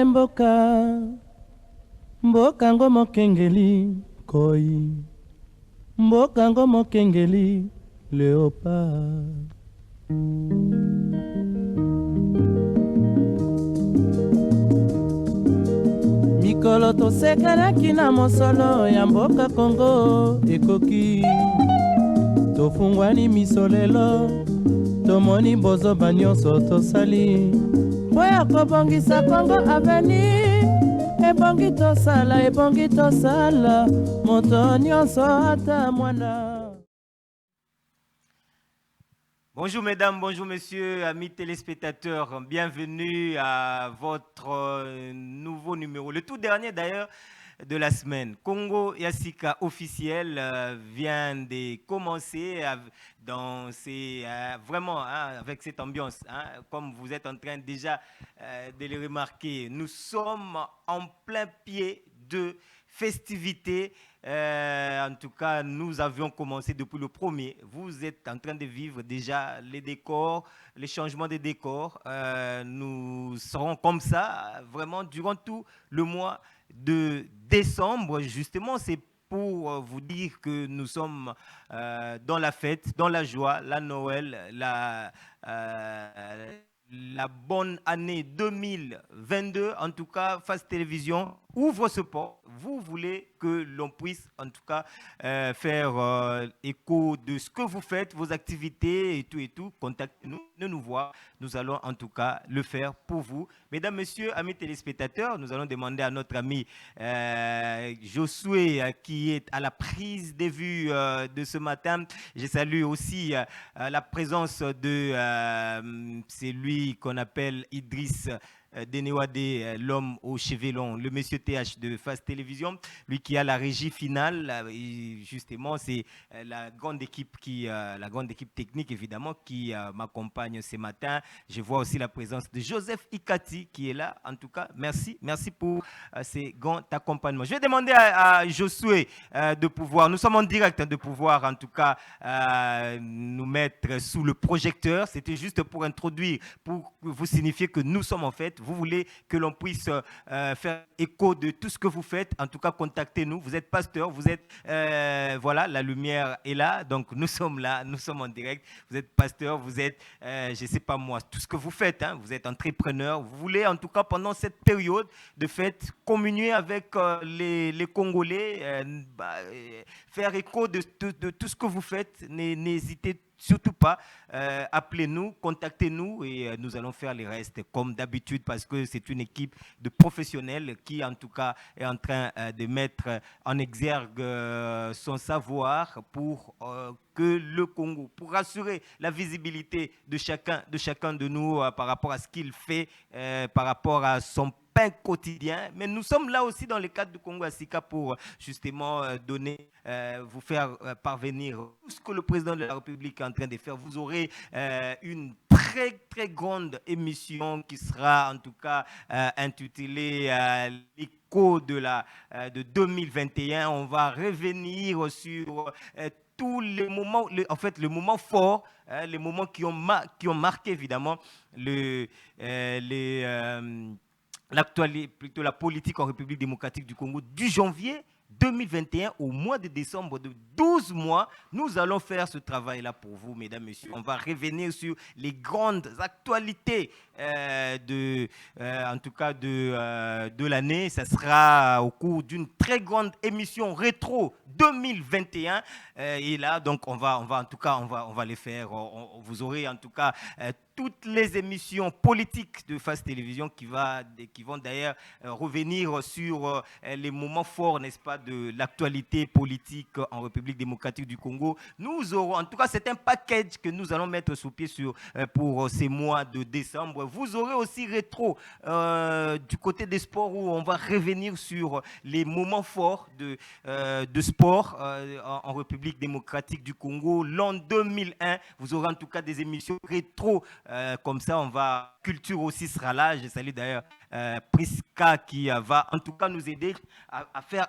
mboka mboka ngo mokengeli koi mboka ngo mokengeli léopard. Mikolo tosekanaki na mosolo ya mboka Kongo ekoki tofungwani miso lelo tomoni bozoba nyonso tosali mpo ya kobongisa Kongo aveni ebongi tosala moto nyonso ata mwana. Bonjour mesdames, bonjour messieurs, amis téléspectateurs, bienvenue à votre nouveau numéro, le tout dernier d'ailleurs de la semaine. Congo Yassika officiel vient de commencer vraiment avec cette ambiance, comme vous êtes en train déjà de le remarquer. Nous sommes en plein pied de festivités. En tout cas, nous avions commencé depuis le premier. Vous êtes en train de vivre déjà les décors, les changements de décors. Nous serons comme ça vraiment durant tout le mois de décembre. Justement, c'est pour vous dire que nous sommes dans la fête, dans la joie, la Noël, la bonne année 2022. En tout cas, Face Télévision ouvre ce port. Vous voulez que l'on puisse en tout cas faire écho de ce que vous faites, vos activités et tout. Contactez-nous, venez nous voir. Nous allons en tout cas le faire pour vous. Mesdames, messieurs, amis téléspectateurs, nous allons demander à notre ami Josué qui est à la prise des vues de ce matin. Je salue aussi la présence de celui qu'on appelle Idriss Denewade, l'homme aux cheveux longs, le monsieur TH de Face Télévision, lui qui a la régie finale. Et justement, c'est la grande équipe technique évidemment qui m'accompagne ce matin. Je vois aussi la présence de Joseph Ikati qui est là. En tout cas, merci pour ces grands accompagnements. Je vais demander à Josué de pouvoir, nous sommes en direct, de pouvoir en tout cas nous mettre sous le projecteur. C'était juste pour introduire, pour vous signifier que nous sommes en fait. Vous voulez que l'on puisse faire écho de tout ce que vous faites. En tout cas, contactez-nous. Vous êtes pasteur, vous êtes... voilà, la lumière est là. Donc, nous sommes là, nous sommes en direct. Vous êtes pasteur, vous êtes, je ne sais pas moi, tout ce que vous faites. Vous êtes entrepreneur. Vous voulez, en tout cas, pendant cette période de fête, communier avec les Congolais, faire écho de tout ce que vous faites. N'hésitez surtout pas, appelez-nous, contactez-nous et nous allons faire les restes comme d'habitude parce que c'est une équipe de professionnels qui en tout cas est en train de mettre en exergue son savoir pour que le Congo, pour assurer la visibilité de chacun de nous par rapport à ce qu'il fait, par rapport à son pain quotidien, mais nous sommes là aussi dans le cadre du Congo Yassika pour justement vous faire parvenir tout ce que le président de la République est en train de faire. Vous aurez une très grande émission qui sera en tout cas intitulée l'écho de 2021. On va revenir sur tous les moments, le moment fort, les moments qui ont marqué évidemment l'actualité, plutôt la politique en République démocratique du Congo du janvier 2021 au mois de décembre, de 12 mois, nous allons faire ce travail-là pour vous, mesdames, messieurs. On va revenir sur les grandes actualités en tout cas de l'année. Ça sera au cours d'une très grande émission rétro 2021. Et là, donc, on va en tout cas, on va les faire. Vous aurez en tout cas toutes les émissions politiques de Face Télévision qui vont d'ailleurs revenir sur les moments forts, n'est-ce pas, de l'actualité politique en République démocratique du Congo. Nous aurons, en tout cas, c'est un package que nous allons mettre sous pied pour ces mois de décembre. Vous aurez aussi rétro du côté des sports où on va revenir sur les moments forts de sport en République démocratique du Congo. L'an 2001, vous aurez en tout cas des émissions rétro Comme ça, on va... Culture aussi sera là. Je salue d'ailleurs Priska qui va en tout cas nous aider à faire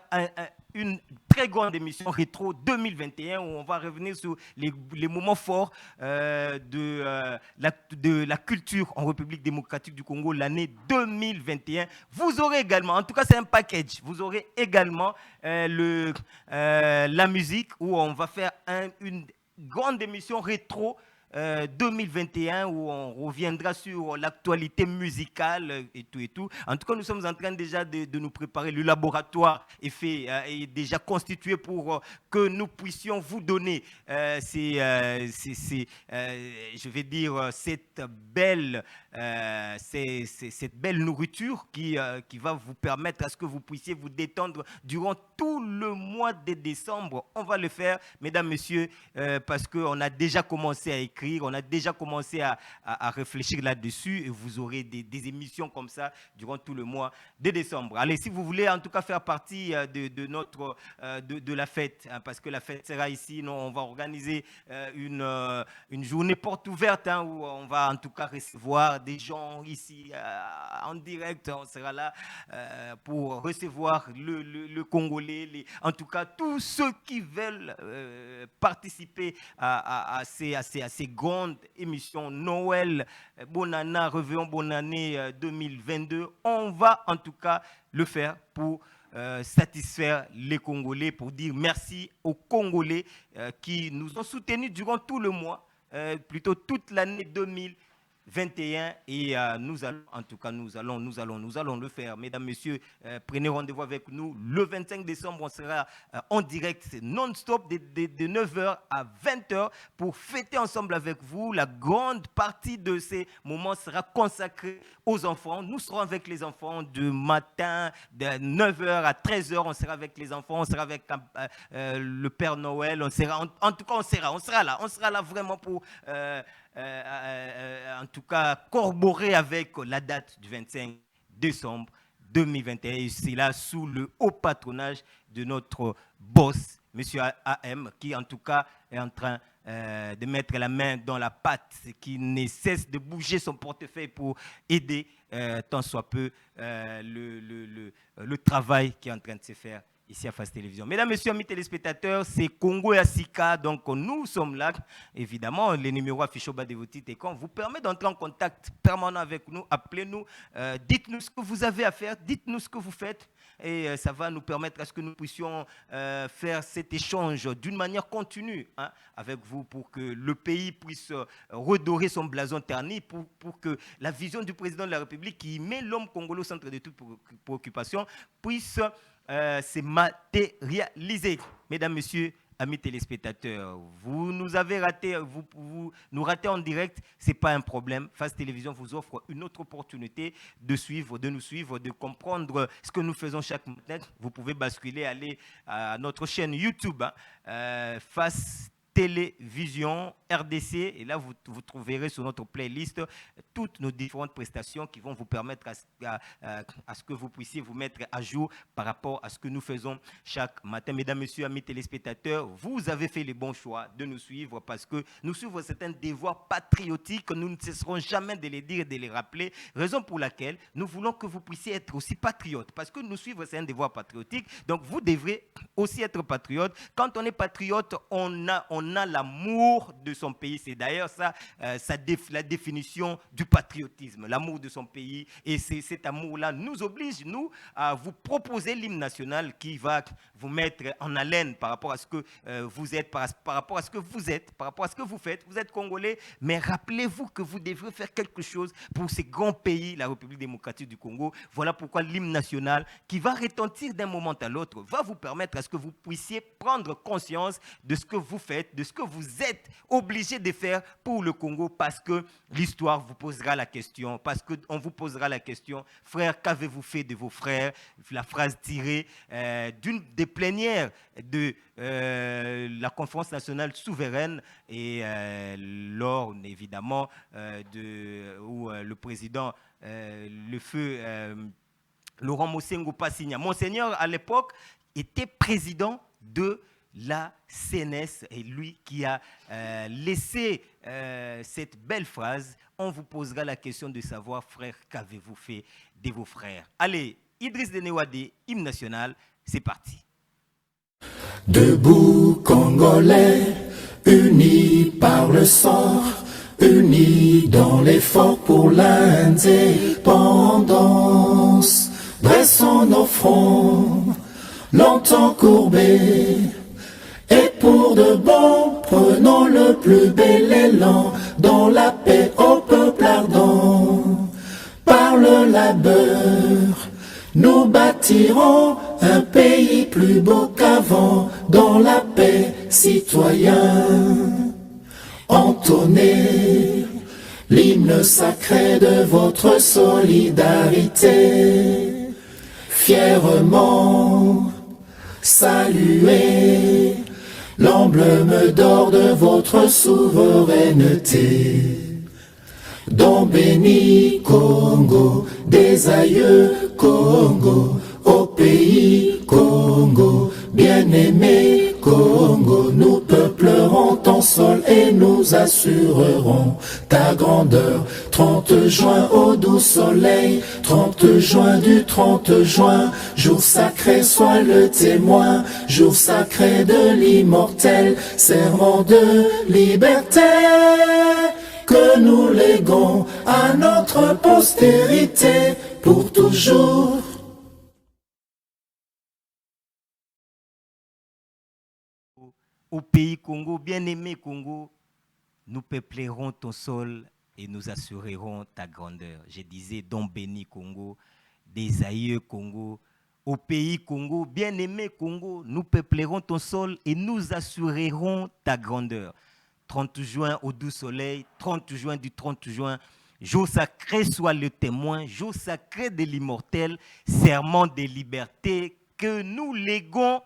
une très grande émission rétro 2021 où on va revenir sur les moments forts de la culture en République démocratique du Congo l'année 2021. Vous aurez également, en tout cas c'est un package, vous aurez également la musique où on va faire une grande émission rétro 2021 où on reviendra sur l'actualité musicale et tout et tout. En tout cas, nous sommes en train déjà de nous préparer. Le laboratoire est déjà constitué pour que nous puissions vous donner je vais dire, cette belle nourriture qui va vous permettre à ce que vous puissiez vous détendre durant tout le mois de décembre. On va le faire, mesdames, messieurs, parce qu'on a déjà commencé à écrire. On a déjà commencé à réfléchir là-dessus et vous aurez des émissions comme ça durant tout le mois de décembre. Allez, si vous voulez en tout cas faire partie de la fête, hein, parce que la fête sera ici, on va organiser une journée porte ouverte où on va en tout cas recevoir des gens ici en direct. On sera là pour recevoir le Congolais, en tout cas tous ceux qui veulent participer à ces grande émission Noël, bonne année, réveillon, bonne année 2022. On va en tout cas le faire pour satisfaire les Congolais, pour dire merci aux Congolais qui nous ont soutenus durant tout le mois, plutôt toute l'année 2021 et nous allons, en tout cas, nous allons le faire. Mesdames, messieurs, prenez rendez-vous avec nous. Le 25 décembre, on sera en direct non-stop de 9h à 20h pour fêter ensemble avec vous. La grande partie de ces moments sera consacrée aux enfants. Nous serons avec les enfants du matin de 9h à 13h. On sera avec les enfants, on sera avec le Père Noël. On sera, en tout cas, on sera là vraiment pour... en tout cas corroborer avec la date du 25 décembre 2021. Et c'est là sous le haut patronage de notre boss, M. AM, qui en tout cas est en train de mettre la main dans la pâte, qui ne cesse de bouger son portefeuille pour aider tant soit peu le travail qui est en train de se faire ici à Face Télévision. Mesdames, Messieurs, amis téléspectateurs, c'est Congo et Asika. Donc, nous sommes là. Évidemment, les numéros affichés au bas de vos titres écrans vous permettent d'entrer en contact permanent avec nous. Appelez-nous, dites-nous ce que vous avez à faire, dites-nous ce que vous faites. Et ça va nous permettre à ce que nous puissions faire cet échange d'une manière continue avec vous pour que le pays puisse redorer son blason terni, pour que la vision du président de la République qui met l'homme congolais au centre de toute préoccupation puisse se matérialiser. Mesdames, Messieurs, amis téléspectateurs, vous nous avez raté, vous nous ratez en direct, ce n'est pas un problème. Face Télévision vous offre une autre opportunité de nous suivre, de comprendre ce que nous faisons chaque matin. Vous pouvez basculer, aller à notre chaîne YouTube, Face Télévision RDC, et là vous trouverez sur notre playlist toutes nos différentes prestations qui vont vous permettre à ce que vous puissiez vous mettre à jour par rapport à ce que nous faisons chaque matin. Mesdames, Messieurs, amis téléspectateurs, vous avez fait les bons choix de nous suivre parce que nous suivons certains devoirs patriotiques, nous ne cesserons jamais de les dire et de les rappeler, raison pour laquelle nous voulons que vous puissiez être aussi patriotes, parce que nous suivre c'est un devoir patriotique, donc vous devrez aussi être patriote. Quand on est patriote, on a l'amour de son pays. C'est d'ailleurs ça, la définition du patriotisme, l'amour de son pays. Et cet amour-là nous oblige, nous, à vous proposer l'hymne national qui va vous mettre en haleine par rapport à ce que vous êtes, par rapport à ce que vous êtes, par rapport à ce que vous faites. Vous êtes Congolais, mais rappelez-vous que vous devrez faire quelque chose pour ces grands pays, la République démocratique du Congo. Voilà pourquoi l'hymne national, qui va retentir d'un moment à l'autre, va vous permettre à ce que vous puissiez prendre conscience de ce que vous faites, de ce que vous êtes obligé de faire pour le Congo, parce que l'histoire vous posera la question, parce qu'on vous posera la question, frère, qu'avez-vous fait de vos frères? La phrase tirée d'une des plénières de la conférence nationale souveraine et lors évidemment où le président, le feu Laurent Mosengo Passigna, Monseigneur à l'époque était président de la CNS, et lui qui a laissé cette belle phrase. On vous posera la question de savoir, frère, qu'avez-vous fait de vos frères? Allez, Idriss Dénéwadé, hymne national, c'est parti. Debout Congolais, unis par le sang, unis dans l'effort pour l'indépendance. Dressons nos fronts, longtemps courbés, et pour de bon, prenons le plus bel élan, dans la paix au peuple ardent. Par le labeur, nous bâtirons un pays plus beau qu'avant, dans la paix, citoyens. Entonnez l'hymne sacré de votre solidarité. Fièrement, saluez l'emblème d'or de votre souveraineté. Don béni Congo, des aïeux Congo, au pays Congo, bien-aimé Congo, nous peuplerons ton sol et nous assurerons ta grandeur. 30 juin au doux soleil, 30 juin du 30 juin, jour sacré sois le témoin, jour sacré de l'immortel, serment de liberté que nous léguons à notre postérité pour toujours. Au pays Congo, bien-aimé Congo, nous peuplerons ton sol et nous assurerons ta grandeur. Je disais, don béni Congo, des aïeux Congo, au pays Congo, bien-aimé Congo, nous peuplerons ton sol et nous assurerons ta grandeur. 30 juin au doux soleil, 30 juin du 30 juin, jour sacré soit le témoin, jour sacré de l'immortel, serment de liberté que nous léguons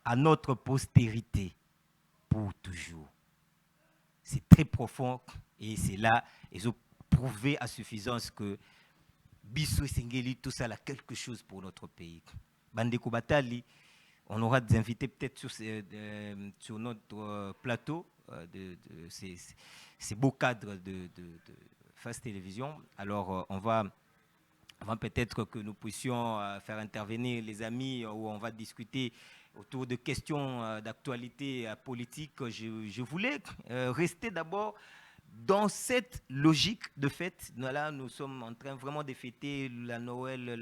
à notre postérité pour toujours. C'est très profond et c'est là, ils ont prouvé à suffisance que Bissou et Sengeli, tout ça a quelque chose pour notre pays. Bandeko Batali, on aura des invités peut-être sur notre plateau, de ces beaux cadres de Face Télévision. Alors, on va peut-être que nous puissions faire intervenir les amis où on va discuter autour de questions d'actualité politique. Je voulais rester d'abord dans cette logique de fête. Là, nous sommes en train vraiment de fêter la Noël,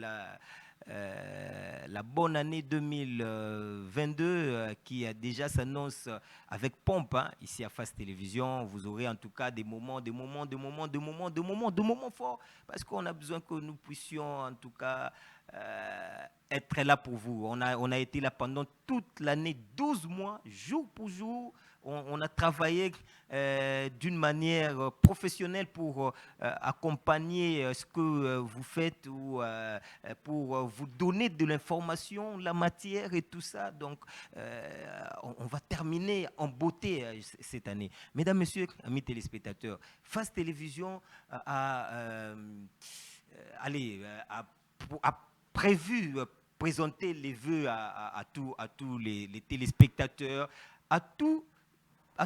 la bonne année 2022 qui déjà s'annonce avec pompe ici à Face Télévision. Vous aurez en tout cas des moments forts parce qu'on a besoin que nous puissions en tout cas être là pour vous. On a été là pendant toute l'année, 12 mois, jour pour jour. On a travaillé d'une manière professionnelle pour accompagner ce que vous faites ou pour vous donner de l'information, la matière et tout ça. Donc, on va terminer en beauté cette année. Mesdames, Messieurs, amis téléspectateurs, Face Télévision a prévu présenter les vœux à tous les téléspectateurs, à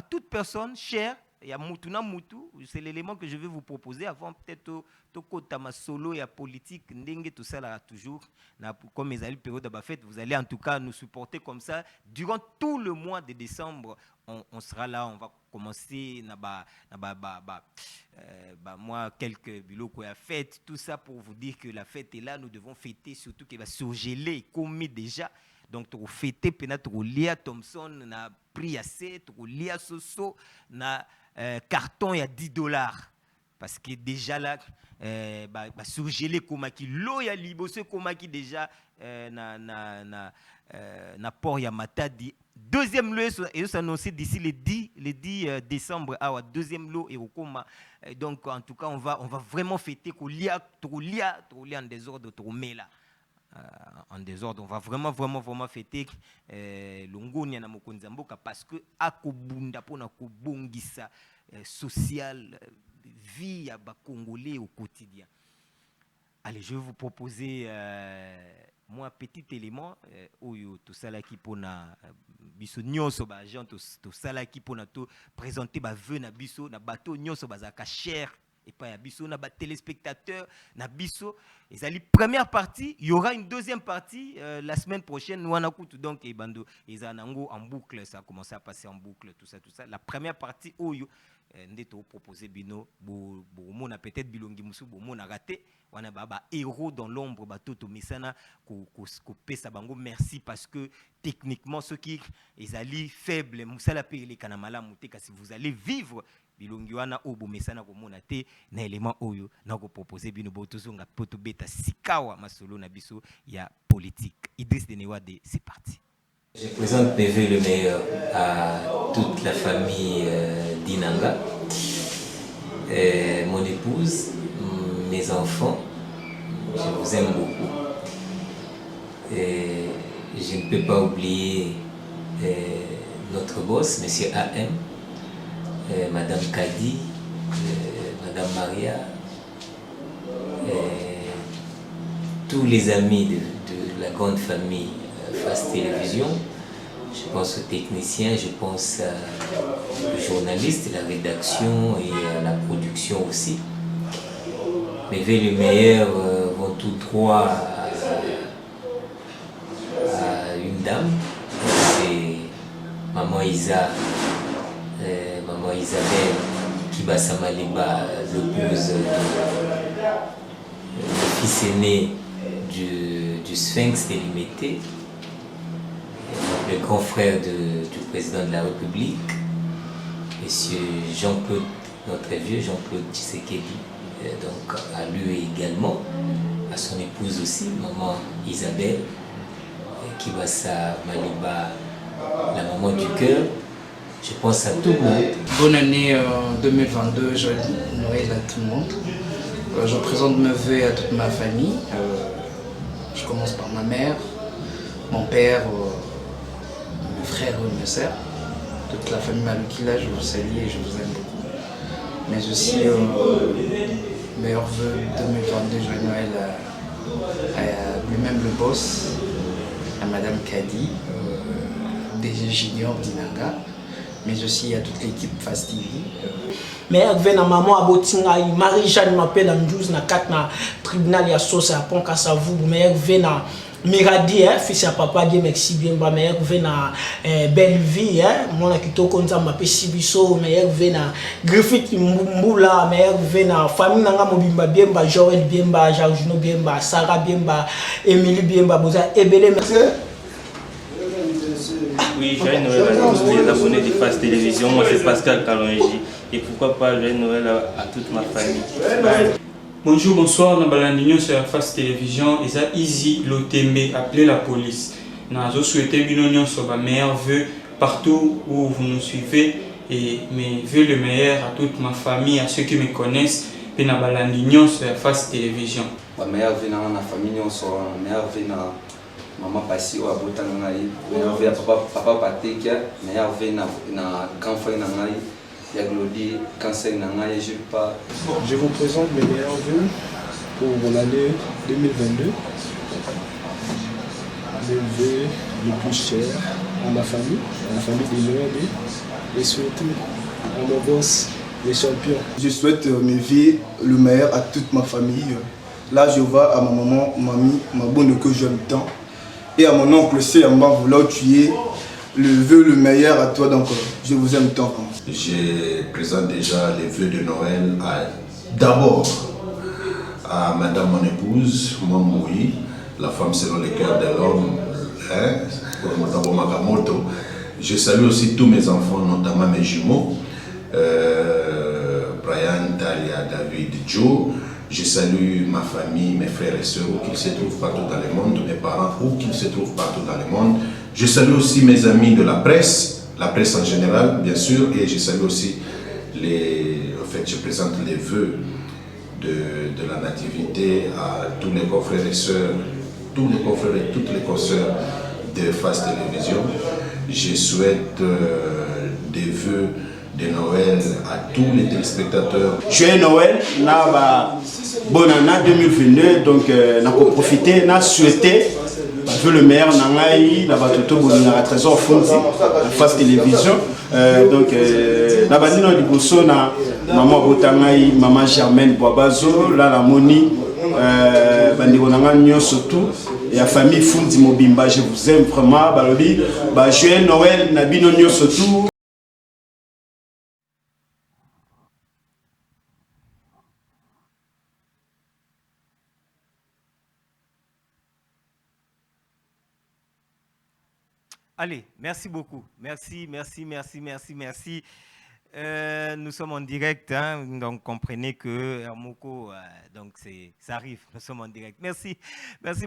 toute personne chère. Il y a Moutuna Moutou, c'est l'élément que je vais vous proposer avant peut-être Tokotama solo et politique, Ndenge, tout ça là toujours. Comme mes amis période de fête, vous allez en tout cas nous supporter comme ça. Durant tout le mois de décembre, on sera là, on va commencer moi quelques bulots qu'on a fait, tout ça pour vous dire que la fête est là, nous devons fêter, surtout qu'elle va surgeler, comme déjà. Donc, tu fêter, peut-être Lia Thompson, na prix assez, Lia Soso, na carton il y a $10. Parce que déjà là, surgelé comme qui l'eau ya libosé comme qui déjà na port ya matadi. Deuxième lot et s'annoncer d'ici le 10 décembre à deuxième lot et au coma. Donc en tout cas on va vraiment fêter qu'on lia en désordre trop là. En désordre, on va vraiment fêter Longonia na Mokonzi Mboka parce que akobunda pona kobongisa social vie à Congolais au quotidien. Allez, je vais vous proposer moi petit élément oyo tout ça là qui pona biso nyonso ba agent to salaki pona to présenter ba vœu na biso na bateau nyonso bazaka cher et pas ya biso na ba téléspectateurs na biso. Ezali première partie, il y aura une deuxième partie la semaine prochaine wana kutu donc et bando ezanango en boucle, ça a commencé à passer en boucle tout ça. La première partie oyo ndeto proposer bino bo mona peut-être bilongi musu bo mona raté wana ba héros dans l'ombre batoto misana ko pesa bango merci parce que techniquement ceux qui ezali faible musala pe les kanamala muteka si vous allez vivre bilongi wana obo mesana ko mona te na élément oyo na ko proposer bino botozonga poto beta sikawa masolo na biso ya politique. Idriss Denewade, c'est parti. Je présente mes vœux le meilleur à toute la famille d'Inanga, mon épouse, mes enfants. Je vous aime beaucoup. Et je ne peux pas oublier notre boss, M. AM, Madame Kadi, Madame Maria, tous les amis de la grande famille Face Télévision. Je pense aux techniciens, je pense aux journalistes, la rédaction et à la production aussi. Mes vœux les meilleurs vont tout droit à une dame, c'est Maman Isabelle Kibasa Maliba, l'épouse du fils aîné du Sphinx délimité, le grand frère du président de la République, monsieur Jean-Claude, notre vieux Jean-Claude Tshisekedi, donc à lui également, à son épouse aussi, maman Isabelle, Kibasa Maliba, la maman du cœur. Je pense à tout le monde. Bonne année 2022, joyeux Noël à tout le monde. Je présente mes vœux à toute ma famille. Je commence par ma mère, mon père, mes frères et mes sœurs, toute la famille Malukila, je vous salue et je vous aime beaucoup. Mais aussi, meilleurs vœux 2022, joyeux Noël à lui-même le boss, à Madame Kadi, DG Junior d'Inanga, mais aussi à toute l'équipe Face TV. Mais avec ma maman à Botinga, Marie-Jeanne m'appelle en 12 na 4 na tribunal ya Sosa pont Kasavu, mais avec na Miradi fils à papa Dieu merci bien ba mais avec na belle vie mon akito konza m'appelle Sibiso mais avec na Griffith Mbula mais avec na famille nanga mobimba bien ba Joël bien ba Jarjuno bien ba Sarah bien ba Émilie bien ba boza ebele merci. Oui, joyeux Noël à tous les abonnés de Face Télévision. Moi c'est Pascal Kalonji. Et pourquoi pas joyeux Noël à toute ma famille. Bye. Bonjour, bonsoir, nous sommes sur Face Télévision. Et ça, Easy Lotembe, appelez la police. Nous souhaitons une sur ma meilleure vœu partout où vous nous suivez. Et mes vœux le meilleur à toute ma famille, à ceux qui me connaissent. Et nous sommes sur Face Télévision. Ma meilleure vœu dans la famille, sur ma meilleure vœu dans maman Passi ou Abota Nangaï. Meilleure vœu à papa Patekia. Meilleure vœu dans grand frère Nangaï. Je vous présente mes meilleurs vœux pour l'année 2022. Mes vœux les plus chers à ma famille, à la famille de Noël et surtout à mon boss, les champions. Je souhaite mes vœux le meilleur à toute ma famille. Là, je vois à ma maman, mamie, ma bonne que j'aime tant. Et à mon oncle Seyamba, vouloir tuer. Le vœu le meilleur à toi, donc je vous aime tant. Je présente déjà les vœux de Noël d'abord à madame mon épouse, Mamoui, la femme selon le cœur de l'homme, Je salue aussi tous mes enfants, notamment mes jumeaux, Brian, Talia, David, Joe. Je salue ma famille, mes frères et sœurs, où qu'ils se trouvent partout dans le monde, mes parents, où qu'ils se trouvent partout dans le monde. Je salue aussi mes amis de la presse en général, bien sûr, et je salue aussi je présente les vœux de la nativité à tous les confrères et sœurs, tous les confrères et toutes les consoeurs de Face Télévision. Je souhaite des vœux de Noël à tous les téléspectateurs. Joyeux Noël, bonne année 2022, donc on a profité, on a souhaité veux le maire Nangaï, la batoto Bolingara Trésor Fondi, face télévision. Donc, la bandine de Liboso, maman Botangaï, maman Germaine Boabazo, là la Moni, bandiro Nangan surtout, et la famille Fondi Mobimba, je vous aime vraiment. Balobi, Joël Noël, Nabino Nyo surtout. Allez, merci beaucoup. Merci. Nous sommes en direct, hein, donc comprenez que Hermoko, donc ça arrive, nous sommes en direct. Merci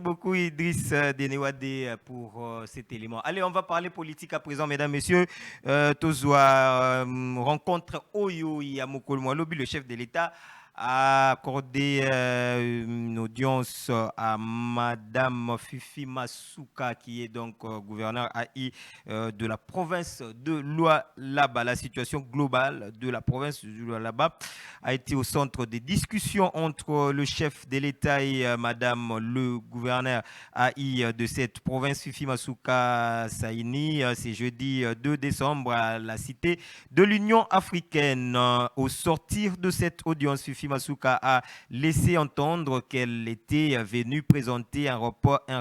beaucoup Idriss Denewade pour cet élément. Allez, on va parler politique à présent, mesdames, messieurs. Tozwa rencontre Oyo Yamoko Moualobi, le chef de l'État, a accordé une audience à Madame Fifi Masuka, qui est donc gouverneur AI de la province de Lualaba. La situation globale de la province de Lualaba a été au centre des discussions entre le chef de l'État et Madame le gouverneur AI de cette province, Fifi Masuka Saini. C'est jeudi 2 décembre à la cité de l'Union africaine. Au sortir de cette audience, Fifi Masuka a laissé entendre qu'elle était venue présenter un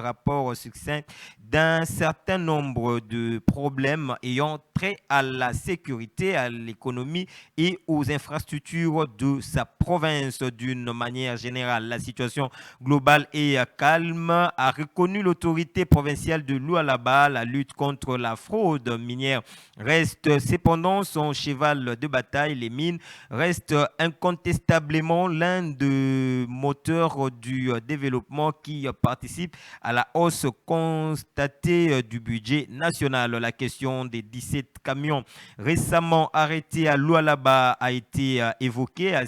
rapport succinct d'un certain nombre de problèmes ayant trait à la sécurité, à l'économie et aux infrastructures de sa province. D'une manière générale, la situation globale est calme, a reconnu l'autorité provinciale de Lualaba. La lutte contre la fraude minière reste cependant son cheval de bataille. Les mines restent incontestablement l'un des moteurs du développement qui participe à la hausse constatée du budget national. La question des 17 camions récemment arrêtés à Lualaba a été évoquée. À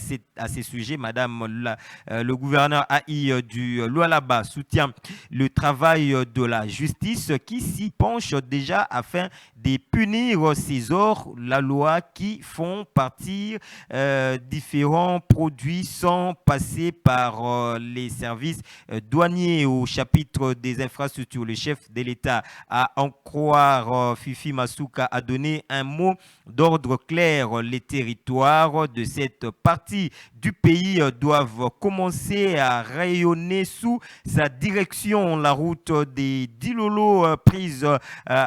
ces sujets, Madame le gouverneur AI du Lualaba soutient le travail de la justice qui s'y penche déjà afin de punir ces hors la loi qui font partir différents produits sans passer par les services douaniers. Au chapitre des infrastructures, le chef de l'État, à en croire Fifi Masuka, a donné un mot d'ordre clair. Les territoires de cette partie du pays doivent commencer à rayonner sous sa direction. La route des Dilolo prise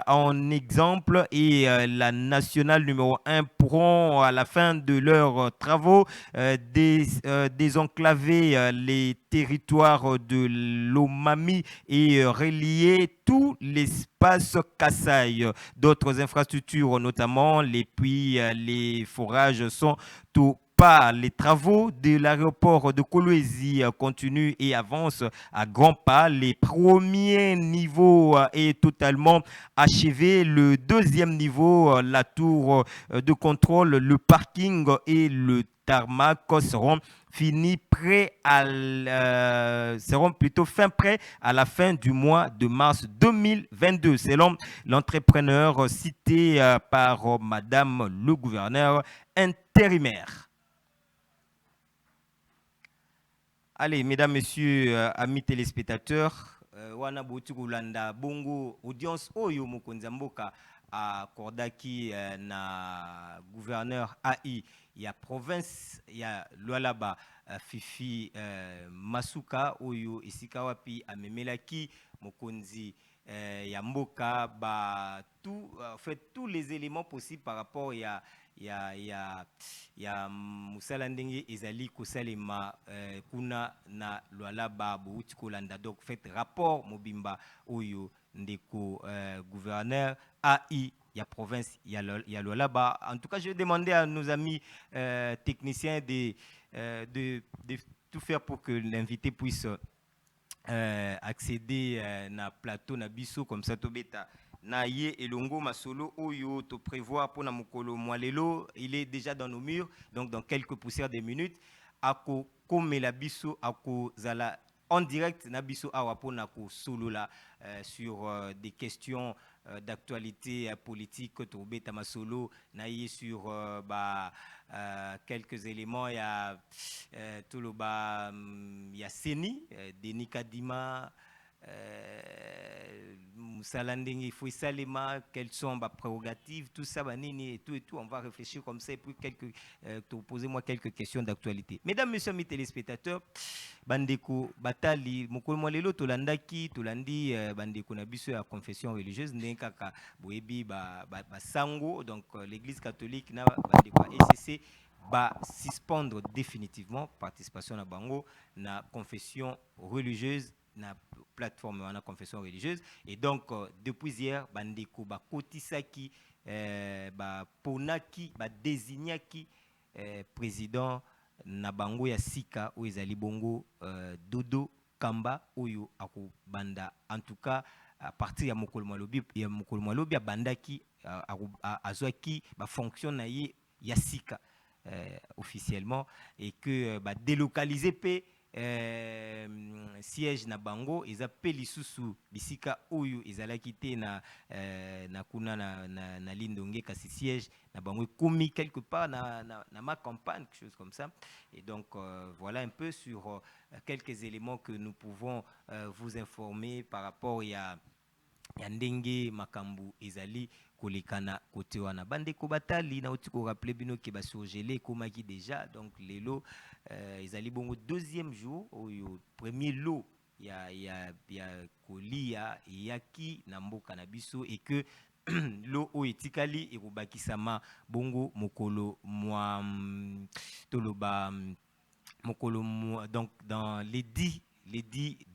en exemple et la nationale numéro 1 pourront à la fin de leurs travaux désenclaver les territoires de l'Omami et relier tout l'espace Kasaï. D'autres infrastructures, notamment les puits, les forages, sont tout pas. Les travaux de l'aéroport de Kolwezi continuent et avancent à grands pas. Les premiers niveaux est totalement achevé. Le deuxième niveau, la tour de contrôle, le parking et le tarmac seront seront plutôt fin prêts à la fin du mois de mars 2022, selon l'entrepreneur cité par Madame le gouverneur intérimaire. Allez, mesdames, messieurs, amis téléspectateurs, wana botukulanda bongo audience oyo mokonzi mboka akordaki na gouverneur AI ya province ya Lualaba Fifi Masuka oyo esika wapi amemelaki mokonzi ya mboka ba tout fait tous les éléments possibles par rapport ya musala ndenge ezali kosalema kuna na Lualaba bouti kolanda. Donc fait rapport mobimba oyo ndeko gouverneur AI ya province ya Lualaba. En tout cas, je vais demander à nos amis techniciens de tout faire pour que l'invité puisse accéder na plateau na biso comme ça tobeta na ye elongo masolo oyo to prévoir pour na mokolo mwalelo. Il est déjà dans nos murs, donc dans quelques poussières de minutes ako komela biso ako zala en direct na biso awa pona ko solo là sur des questions d'actualité politique tobeta masolo na ye sur quelques éléments. Il y a tout le bas, il y a Seni, Denis Kadima, il faut salema, quelles sont les prérogatives, tout ça, et tout, on va réfléchir comme ça et puis posez-moi quelques questions d'actualité. Mesdames, messieurs, mes téléspectateurs, bandeko batali mokolo molelo tolandaki tolandi bandeko na biso ya confession religieuse ndekaka boyebi ba sango, donc l'église catholique na bandeko ECC va suspendre définitivement participation na bango na confession religieuse na plateforme wana confession religieuse, et donc depuis hier bandeko ba kotisaki ba ponaki ba désignaki président na bango ya sika oyo ezali bongo Dodo Kamba oyo akobanda en tout cas à partir ya mokolo malobi ya bandaki azwaki ba fonction na ye ya sika officiellement, et que ba délocaliser pe siège na bango ezapeli lisusu bisika oyo ezalaki te na kuna na Lindonge, kasi siège na bango komi quelque part na ma campagne, quelque chose comme ça. Et donc voilà un peu sur quelques éléments que nous pouvons vous informer par rapport à ndenge makambu ezali kolekana côté wana bandeko batali na otiko rappeler bino ke ba surgelé komaki déjà, donc lelo ezali bongo deuxième jour oyo premier lot ya kolia yaki na mboka na biso, et que lo o etikali ekobakisama bongo mokolo mwa toloba mokolo mwa, donc dans les 10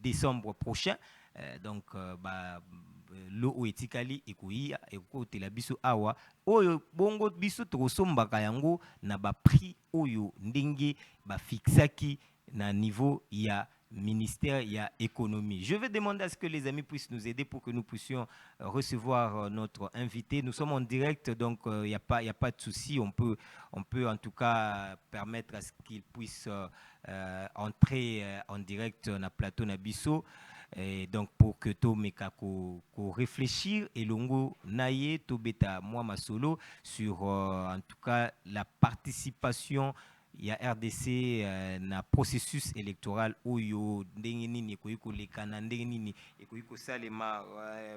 décembre prochain, donc lo o etikali ekoia ekotela biso awa oyo bongo biso tokosombaka yango na ba prix oyo ndenge ba fixaki na niveau ya ministère ya économie. Je vais demander à ce que les amis puissent nous aider pour que nous puissions recevoir notre invité. Nous sommes en direct, donc il y a pas de souci. On peut en tout cas permettre à ce qu'il puisse entrer en direct na plateau na biso. Et donc pour que to meka ko réfléchir et longo naye to beta moi ma solo sur en tout cas la participation ya RDC na processus électoral oyo ndenge nini ekoyiko lekana ndenge nini ekoyiko salema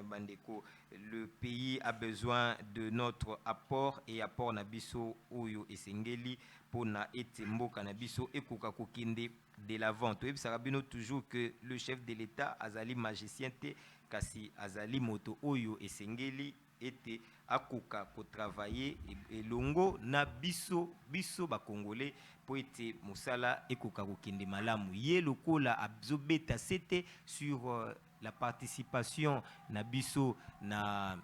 bandeko. Le pays a besoin de notre apport et apport na biso oyo esengeli pona ete mboka na biso ekoka kokinde de l'avant. Et puis ça rabino toujours que le chef de l'État azali magicien te kasi azali moto oyo esengeli ete akoka ko travailler et longo na biso ba congolais po ete musala ekoka kokende malamu ye lokola abzobeta c'était sur la participation na biso na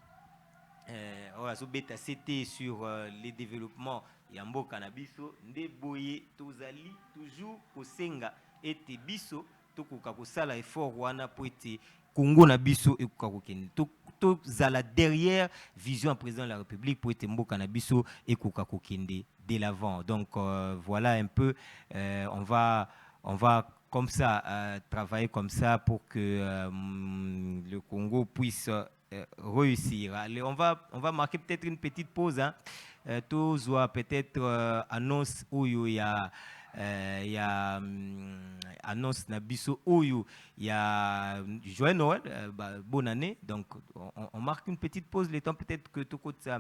azobeta c'était sur les développements ya mboka na biso nde boye tozali toujours kosenga ete biso tokoka kosala effort wana po ete Congo na biso ekoka kokende tozala derrière vision président de la République po ete mboka na biso ekoka kokende de l'avant. Donc voilà un peu on va comme ça travailler comme ça pour que le Congo puisse réussir. Allez, on va marquer peut-être une petite pause, hein. Tous ou peut-être annonce où il y a annonce na biso oyo il y a joyeux Noël, bonne année. Donc on marque une petite pause, le temps peut-être que tout côté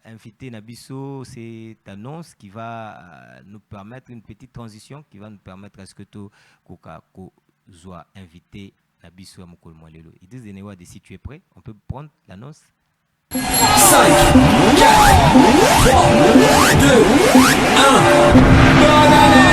invité na biso cette annonce qui va nous permettre une petite transition qui va nous permettre à ce que tout koka ko soit invité na biso à mokolo mwalelo. Ils disent de si tu es prêt, on peut prendre l'annonce. 5, 4, 3, 2, 1. Bonne année!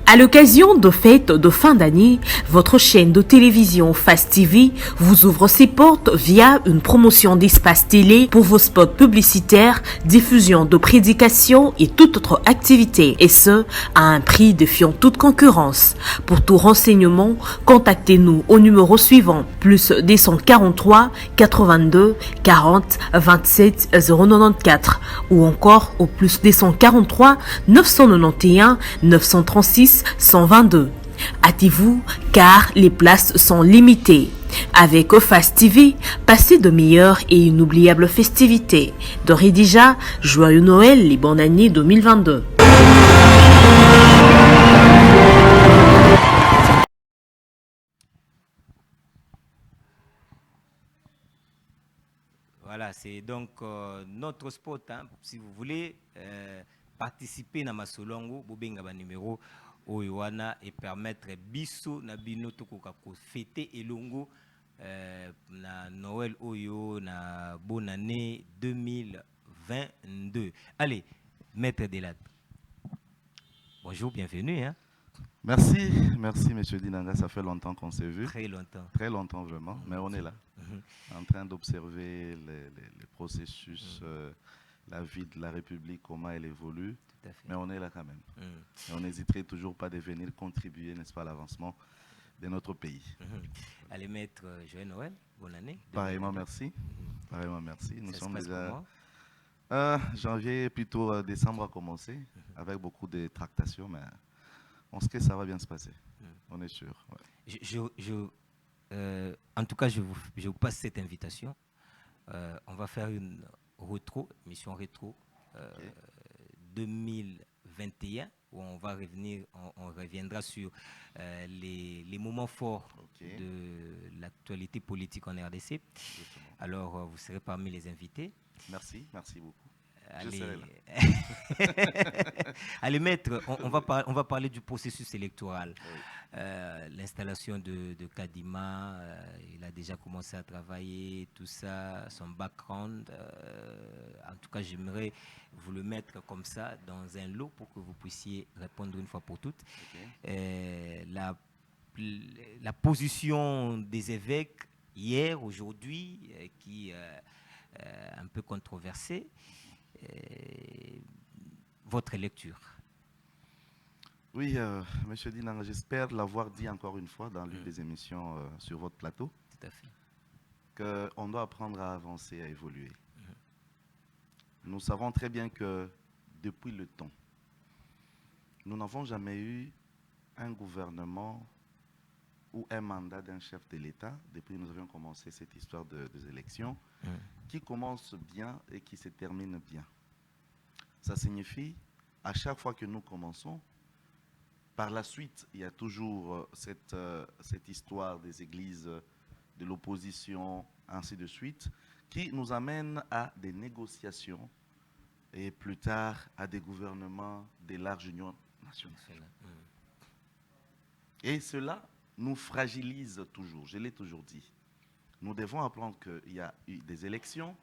À l'occasion de fêtes de fin d'année, votre chaîne de télévision Face TV vous ouvre ses portes via une promotion d'espace télé pour vos spots publicitaires, diffusion de prédications et toute autre activité, et ce, à un prix défiant toute concurrence. Pour tout renseignement, contactez-nous au numéro suivant, plus 243 82 40 27 094 ou encore au plus 243 991 936 122. Hâtez-vous car les places sont limitées. Avec Face TV, passez de meilleures et inoubliables festivités. De Rédija, joyeux Noël et bonne année 2022. Voilà, c'est donc notre spot. Hein, si vous voulez participer à Masolongo, vous avez un numéro Oyoana et permettre biso na bino tokoka ko fêter elongo na Noël Oyo na bonne année 2022. Allez, Maître Delade. Bonjour, bienvenue. Hein. Merci, merci Monsieur Dinanga, ça fait longtemps qu'on s'est vu. Très longtemps. Très longtemps vraiment, mais on est là, en train d'observer les processus, la vie de la République, comment elle évolue, mais on est là quand même. Et on n'hésiterait toujours pas de venir contribuer, n'est-ce pas, à l'avancement de notre pays. Allez, Maître Joël Noël, bonne année. Pareillement, merci. Pareillement, merci. Nous sommes déjà... comment? janvier, plutôt décembre a commencé, avec beaucoup de tractations, mais... on sait que ça va bien se passer, on est sûr. Ouais. En tout cas, je vous passe cette invitation. On va faire une mission rétro 2021, où on va revenir, on reviendra sur les moments forts de l'actualité politique en RDC. Justement. Alors, vous serez parmi les invités. Merci, merci beaucoup. Allez, allez Maître, on va parler du processus électoral. Oui. L'installation de Kadima, il a déjà commencé à travailler, tout ça, son background. En tout cas, j'aimerais vous le mettre comme ça dans un lot pour que vous puissiez répondre une fois pour toutes. La position des évêques hier, aujourd'hui, qui est un peu controversée. Votre lecture. Oui, Monsieur Dinanga, j'espère l'avoir dit encore une fois dans l'une des émissions sur votre plateau. Tout à fait. Qu'on doit apprendre à avancer, à évoluer. Nous savons très bien que depuis le temps, nous n'avons jamais eu un gouvernement ou un mandat d'un chef de l'État, depuis que nous avions commencé cette histoire des élections, qui commence bien et qui se termine bien. Ça signifie, à chaque fois que nous commençons, par la suite, il y a toujours cette histoire des églises, de l'opposition, ainsi de suite, qui nous amène à des négociations et plus tard à des gouvernements de large union nationale. Et cela nous fragilise toujours, je l'ai toujours dit. Nous devons apprendre qu'il y a eu des élections,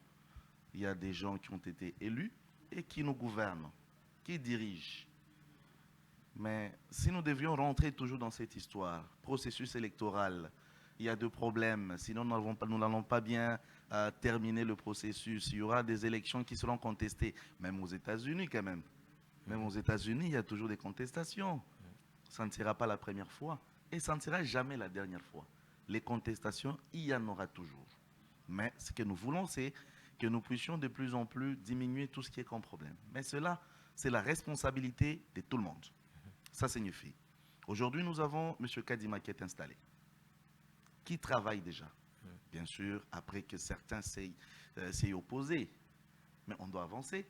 il y a des gens qui ont été élus et qui nous gouvernent, qui dirigent. Mais si nous devions rentrer toujours dans cette histoire, processus électoral, il y a deux problèmes, sinon nous n'allons pas bien terminer le processus. Il y aura des élections qui seront contestées, même aux États-Unis quand même. Même aux États-Unis, il y a toujours des contestations. Ça ne sera pas la première fois et ça ne sera jamais la dernière fois. Les contestations, il y en aura toujours. Mais ce que nous voulons, c'est que nous puissions de plus en plus diminuer tout ce qui est comme problème. Mais cela, c'est la responsabilité de tout le monde. Ça signifie. Aujourd'hui, nous avons M. Kadima qui est installé, qui travaille déjà. Bien sûr, après que certains s'y opposés. Mais on doit avancer.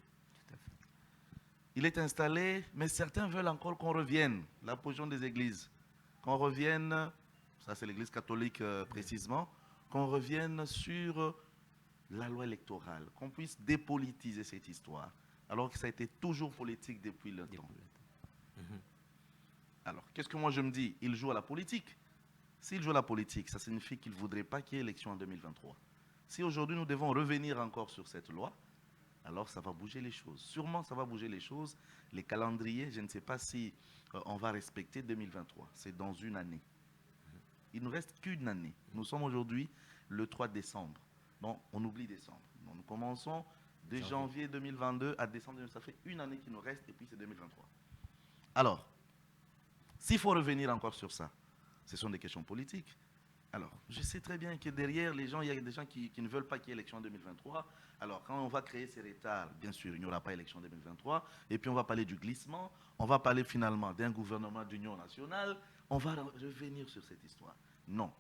Il est installé, mais certains veulent encore qu'on revienne, la position des églises, qu'on revienne, ça c'est l'église catholique précisément, qu'on revienne sur la loi électorale, qu'on puisse dépolitiser cette histoire, alors que ça a été toujours politique depuis le temps. Alors, qu'est-ce que moi je me dis? Il joue à la politique. S'il joue à la politique, ça signifie qu'il ne voudrait pas qu'il y ait élection en 2023. Si aujourd'hui nous devons revenir encore sur cette loi, alors ça va bouger les choses. Sûrement ça va bouger les choses. Les calendriers, je ne sais pas si on va respecter 2023. C'est dans une année. Il ne nous reste qu'une année. Nous sommes aujourd'hui le 3 décembre. Donc on oublie décembre. Donc, nous commençons de janvier 2022 à décembre 2023. Ça fait une année qui nous reste et puis c'est 2023. Alors, s'il faut revenir encore sur ça, ce sont des questions politiques. Alors, je sais très bien que derrière les gens, il y a des gens qui ne veulent pas qu'il y ait élection en 2023. Alors, quand on va créer ces retards, bien sûr, il n'y aura pas élection en 2023. Et puis, on va parler du glissement. On va parler finalement d'un gouvernement d'union nationale. On va revenir sur cette histoire. Non,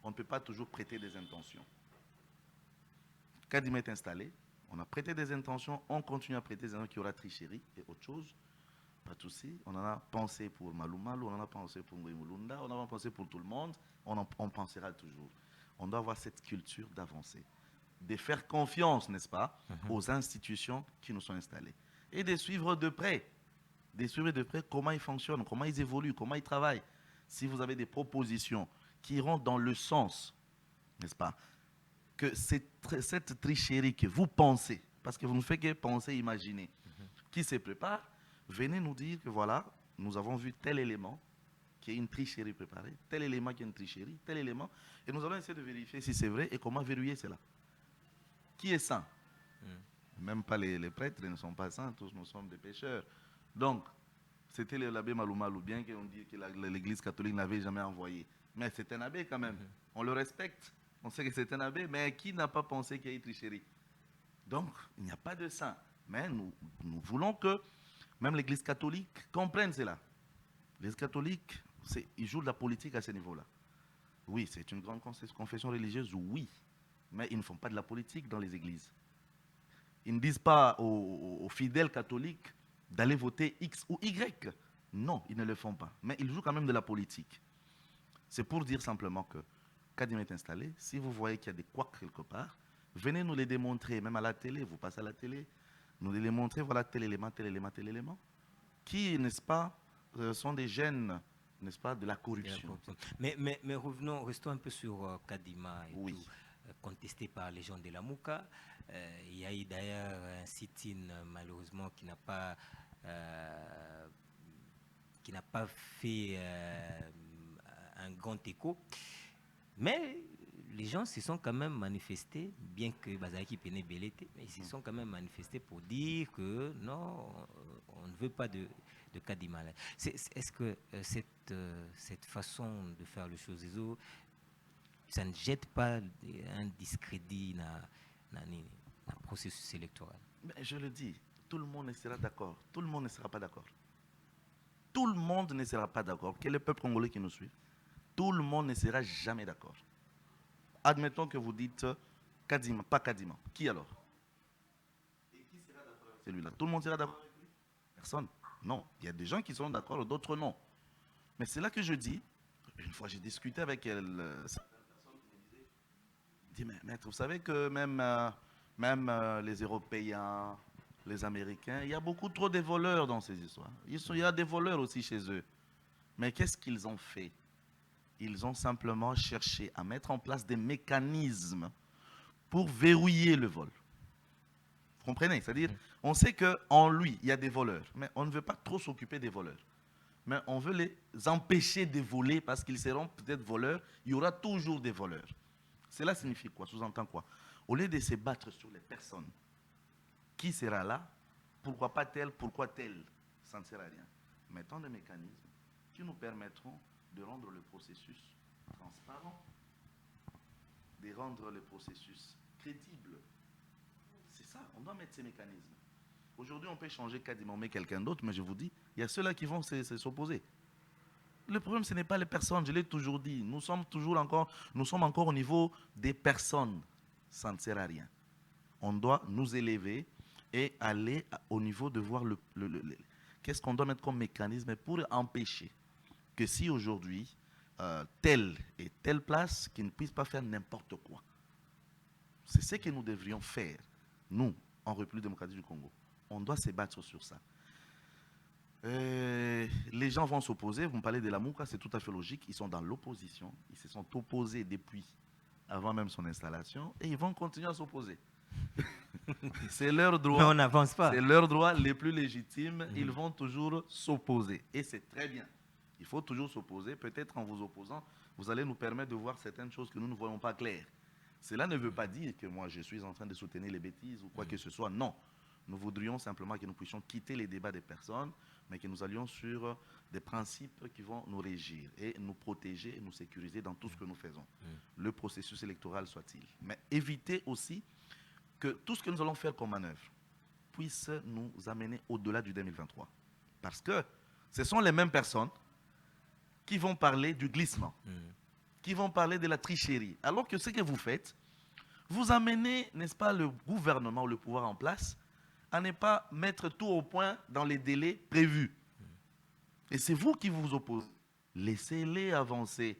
on ne peut pas toujours prêter des intentions. Kadima est installé. On a prêté des intentions. On continue à prêter des intentions qu'il y aura tricherie et autre chose. Pas de souci. On en a pensé pour Malumalu, on en a pensé pour Ngouimulunda, on en a pensé pour tout le monde. On pensera toujours. On doit avoir cette culture d'avancer. de faire confiance, n'est-ce pas, aux institutions qui nous sont installées. Et de suivre de près comment ils fonctionnent, comment ils évoluent, comment ils travaillent. Si vous avez des propositions qui iront dans le sens, n'est-ce pas, que cette tricherie que vous pensez, parce que vous ne faites que penser, imaginer, qui se prépare, venez nous dire que voilà, nous avons vu tel élément qui est une tricherie préparée, tel élément qui est une tricherie, tel élément, et nous allons essayer de vérifier si c'est vrai et comment verrouiller cela. Qui est saint? Même pas les prêtres ne sont pas saints, tous nous sommes des pécheurs. Donc, c'était l'abbé Maloumalou, bien qu'on dise que l'Église catholique n'avait jamais envoyé. Mais c'est un abbé quand même. On le respecte. On sait que c'est un abbé, mais qui n'a pas pensé qu'il y ait tricherie? Donc, il n'y a pas de saint. Mais nous voulons que même l'Église catholique comprenne cela. L'Église catholique, ils jouent de la politique à ce niveau-là. Oui, c'est une grande confession religieuse, oui. Mais ils ne font pas de la politique dans les églises. Ils ne disent pas aux fidèles catholiques d'aller voter X ou Y. Non, ils ne le font pas. Mais ils jouent quand même de la politique. C'est pour dire simplement que Kadima est installé. Si vous voyez qu'il y a des couacs quelque part, venez nous les démontrer, même à la télé. Vous passez à la télé, nous les montrer, voilà tel élément, tel élément, tel élément. Qui, n'est-ce pas, sont des gènes, n'est-ce pas, de la corruption. Mais revenons, restons un peu sur Kadima et tout, contesté par les gens de la Mouka. Il y a eu d'ailleurs un sit-in, malheureusement, qui n'a pas fait un grand écho. Mais les gens se sont quand même manifestés, bien que Bazaki Pene Belete, mais ils se sont quand même manifestés pour dire que non, on ne veut pas de Kadima. Est-ce que cette façon de faire les choses, ça ne jette pas un discrédit dans le processus électoral? Mais je le dis, tout le monde ne sera d'accord. Tout le monde ne sera pas d'accord. Tout le monde ne sera pas d'accord. Quel est le peuple congolais qui nous suit? Tout le monde ne sera jamais d'accord. Admettons que vous dites Kadima, pas Kadima. Qui alors? Et qui sera d'accord avec celui-là? Tout le monde sera d'accord avec lui? Personne. Non. Il y a des gens qui sont d'accord, d'autres non. Mais c'est là que je dis, une fois j'ai discuté avec elle, certaines personnes qui me disaient, mais maître, vous savez que même les Européens, les Américains, il y a beaucoup trop de voleurs dans ces histoires. Il y a des voleurs aussi chez eux. Mais qu'est-ce qu'ils ont fait? Ils ont simplement cherché à mettre en place des mécanismes pour verrouiller le vol. Vous comprenez? C'est-à-dire, on sait qu'en lui, il y a des voleurs, mais on ne veut pas trop s'occuper des voleurs. Mais on veut les empêcher de voler parce qu'ils seront peut-être voleurs. Il y aura toujours des voleurs. Cela signifie quoi? Sous-entend quoi? Au lieu de se battre sur les personnes, qui sera là? Pourquoi pas tel? Pourquoi tel? Ça ne sert à rien. Mettons des mécanismes qui nous permettront de rendre le processus transparent, de rendre le processus crédible. C'est ça, on doit mettre ces mécanismes. Aujourd'hui, on peut changer Kadima, on met quelqu'un d'autre, mais je vous dis, il y a ceux-là qui vont s'opposer. Le problème, ce n'est pas les personnes, je l'ai toujours dit. Nous sommes encore au niveau des personnes. Ça ne sert à rien. On doit nous élever et aller au niveau de voir qu'est-ce qu'on doit mettre comme mécanisme pour empêcher que si aujourd'hui, telle et telle place, qu'ils ne puissent pas faire n'importe quoi. C'est ce que nous devrions faire, nous, en République démocratique du Congo. On doit se battre sur ça. Les gens vont s'opposer, vous me parlez de la Mouka, c'est tout à fait logique, ils sont dans l'opposition, ils se sont opposés depuis avant même son installation, et ils vont continuer à s'opposer. C'est leur droit. Mais on n'avance pas. C'est leur droit les plus légitimes, ils vont toujours s'opposer, et c'est très bien. Il faut toujours s'opposer. Peut-être en vous opposant, vous allez nous permettre de voir certaines choses que nous ne voyons pas claires. Cela ne veut pas dire que moi, je suis en train de soutenir les bêtises ou quoi que ce soit. Non. Nous voudrions simplement que nous puissions quitter les débats des personnes, mais que nous allions sur des principes qui vont nous régir et nous protéger et nous sécuriser dans tout ce que nous faisons. Le processus électoral soit-il. Mais éviter aussi que tout ce que nous allons faire comme manœuvre puisse nous amener au-delà du 2023. Parce que ce sont les mêmes personnes qui vont parler du glissement, qui vont parler de la tricherie. Alors que ce que vous faites, vous amenez, n'est-ce pas, le gouvernement ou le pouvoir en place à ne pas mettre tout au point dans les délais prévus. Et c'est vous qui vous opposez. Laissez-les avancer,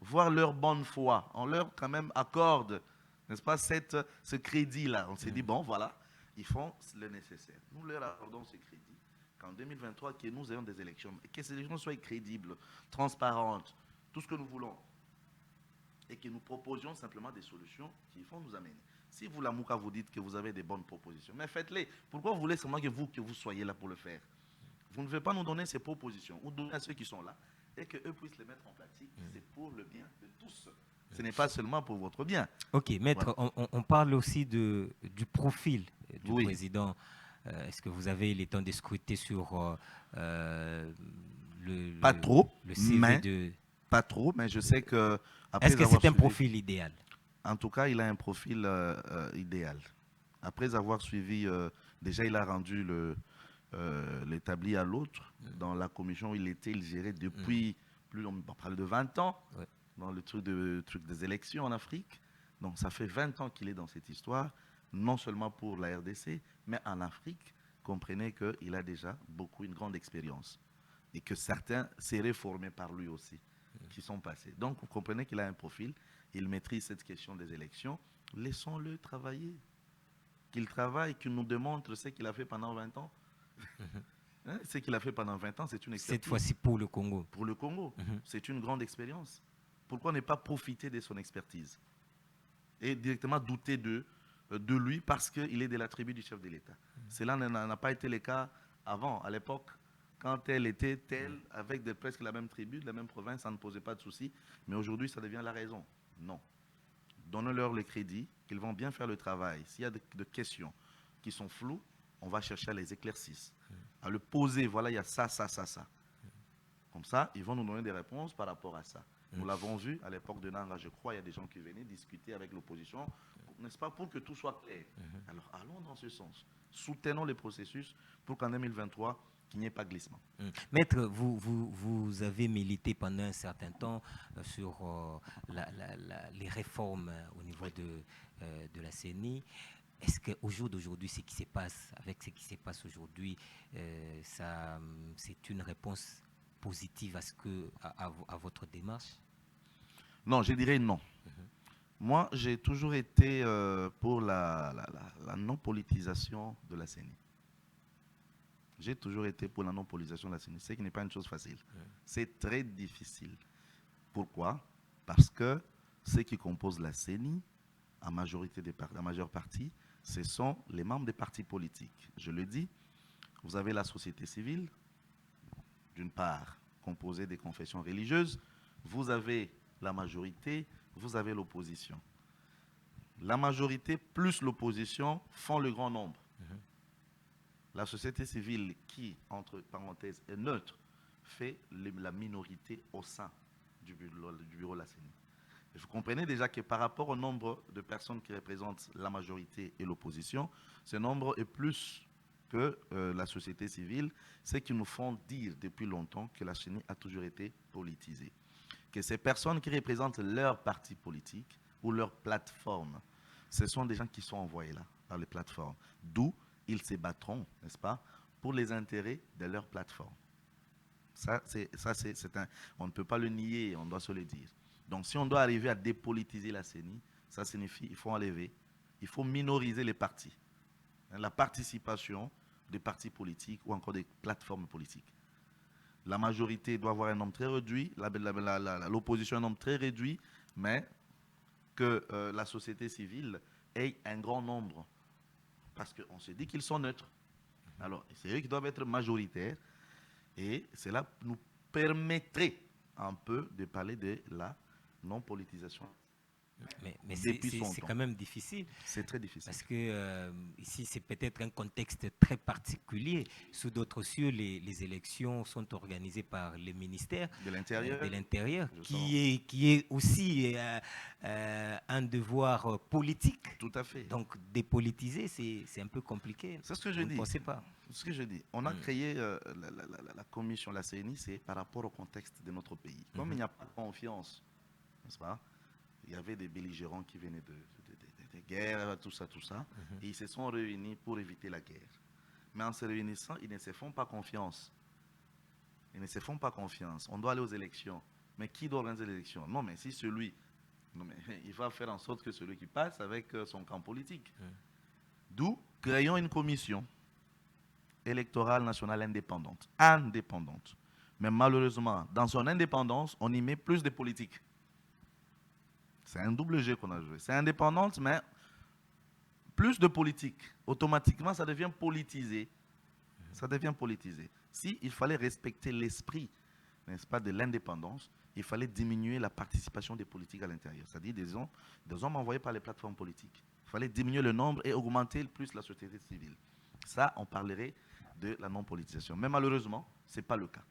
voir leur bonne foi. On leur quand même accorde n'est-ce pas, ce crédit-là. On s'est dit, bon, voilà, ils font le nécessaire. Nous leur accordons ce crédit qu'en 2023, que nous ayons des élections, que ces élections soient crédibles, transparentes, tout ce que nous voulons, et que nous proposions simplement des solutions qui vont nous amener. Si vous, la Mouka, vous dites que vous avez des bonnes propositions, mais faites-les. Pourquoi vous voulez seulement que vous soyez là pour le faire? Vous ne devez pas nous donner ces propositions, ou donner à ceux qui sont là, et qu'eux puissent les mettre en pratique. C'est pour le bien de tous. Ce n'est pas seulement pour votre bien. Ok, maître, Voilà. on parle aussi du profil du Oui. président. Est-ce que vous avez le temps de scruter sur Pas trop, le CV mais de... pas trop, mais je sais que... Est-ce que avoir c'est un suivi- profil idéal? En tout cas, il a un profil idéal. Après avoir suivi, déjà il a rendu l'établi à l'autre. Dans la commission où il était, il gérait depuis plus, on parle de 20 ans, dans le truc des élections en Afrique. Donc ça fait 20 ans qu'il est dans cette histoire, non seulement pour la RDC, mais en Afrique. Comprenez qu'il a déjà une grande expérience. Et que certains seraient formés par lui aussi, qui sont passés. Donc vous comprenez qu'il a un profil, il maîtrise cette question des élections. Laissons-le travailler. Qu'il travaille, qu'il nous démontre ce qu'il a fait pendant 20 ans. Hein, ce qu'il a fait pendant 20 ans, c'est une expertise. Cette fois-ci pour le Congo. Pour le Congo. C'est une grande expérience. Pourquoi ne pas profiter de son expertise et directement douter de lui parce qu'il est de la tribu du chef de l'État? Cela n'a pas été le cas avant, à l'époque. Quand elle était telle, avec presque la même tribu, de la même province, ça ne posait pas de soucis. Mais aujourd'hui, ça devient la raison. Non. Donnons-leur le crédit, qu'ils vont bien faire le travail. S'il y a des questions qui sont floues, on va chercher à les éclaircir. À le poser, voilà, il y a ça, ça, ça, ça. Comme ça, ils vont nous donner des réponses par rapport à ça. Nous l'avons vu à l'époque de Nanga, je crois, il y a des gens qui venaient discuter avec l'opposition, n'est-ce pas, pour que tout soit clair. Alors allons dans ce sens. Soutenons le processus pour qu'en 2023, qu'il n'y ait pas de glissement. Maître, vous avez milité pendant un certain temps sur les réformes au niveau de la CENI. Est-ce qu'au jour d'aujourd'hui, ce qui se passe, avec ce qui se passe aujourd'hui, c'est une réponse positive à votre démarche? Non, je dirais non. Moi, j'ai toujours été pour la non-politisation de la CENI. J'ai toujours été pour la non-politisation de la CENI. C'est qui n'est pas une chose facile. C'est très difficile. Pourquoi? Parce que ceux qui composent la CENI, la majeure partie, ce sont les membres des partis politiques. Je le dis, vous avez la société civile, d'une part, composée des confessions religieuses, vous avez la majorité, vous avez l'opposition. La majorité plus l'opposition font le grand nombre. La société civile qui, entre parenthèses, est neutre, fait la minorité au sein du bureau de la CENI. Et vous comprenez déjà que par rapport au nombre de personnes qui représentent la majorité et l'opposition, ce nombre est plus que la société civile, ce qui nous font dire depuis longtemps que la CENI a toujours été politisée. Que ces personnes qui représentent leur parti politique ou leur plateforme, ce sont des gens qui sont envoyés là, par les plateformes. D'où ils se battront, n'est-ce pas, pour les intérêts de leur plateforme. On ne peut pas le nier, on doit se le dire. Donc si on doit arriver à dépolitiser la CENI, ça signifie qu'il faut enlever, il faut minoriser les partis. La participation des partis politiques ou encore des plateformes politiques. La majorité doit avoir un nombre très réduit, l'opposition un nombre très réduit, mais que la société civile ait un grand nombre. Parce qu'on se dit qu'ils sont neutres. Alors, c'est eux qui doivent être majoritaires. Et cela nous permettrait un peu de parler de la non-politisation. Mais c'est quand même difficile. C'est très difficile. Parce que ici, c'est peut-être un contexte très particulier. Sous d'autres cieux, les élections sont organisées par le ministère de l'Intérieur, qui est aussi un devoir politique. Tout à fait. Donc, dépolitiser, c'est un peu compliqué. C'est ce que je dis. Vous ne pensez pas? C'est ce que je dis. On a créé la commission, la CENI, c'est par rapport au contexte de notre pays. Comme il n'y a pas de confiance, n'est-ce pas? Il y avait des belligérants qui venaient de guerres, tout ça. Et ils se sont réunis pour éviter la guerre. Mais en se réunissant, ils ne se font pas confiance. Ils ne se font pas confiance. On doit aller aux élections. Mais qui doit organiser les élections? Non, mais si celui Non, mais il va faire en sorte que celui qui passe avec son camp politique. D'où créons une commission électorale nationale indépendante. Indépendante. Mais malheureusement, dans son indépendance, on y met plus de politique. C'est un double jeu qu'on a joué. C'est indépendante, mais plus de politique. Automatiquement, ça devient politisé. Ça devient politisé. Si il fallait respecter l'esprit, n'est-ce pas, de l'indépendance, il fallait diminuer la participation des politiques à l'intérieur. C'est-à-dire des hommes envoyés par les plateformes politiques. Il fallait diminuer le nombre et augmenter plus la société civile. Ça, on parlerait de la non-politisation. Mais malheureusement, ce n'est pas le cas.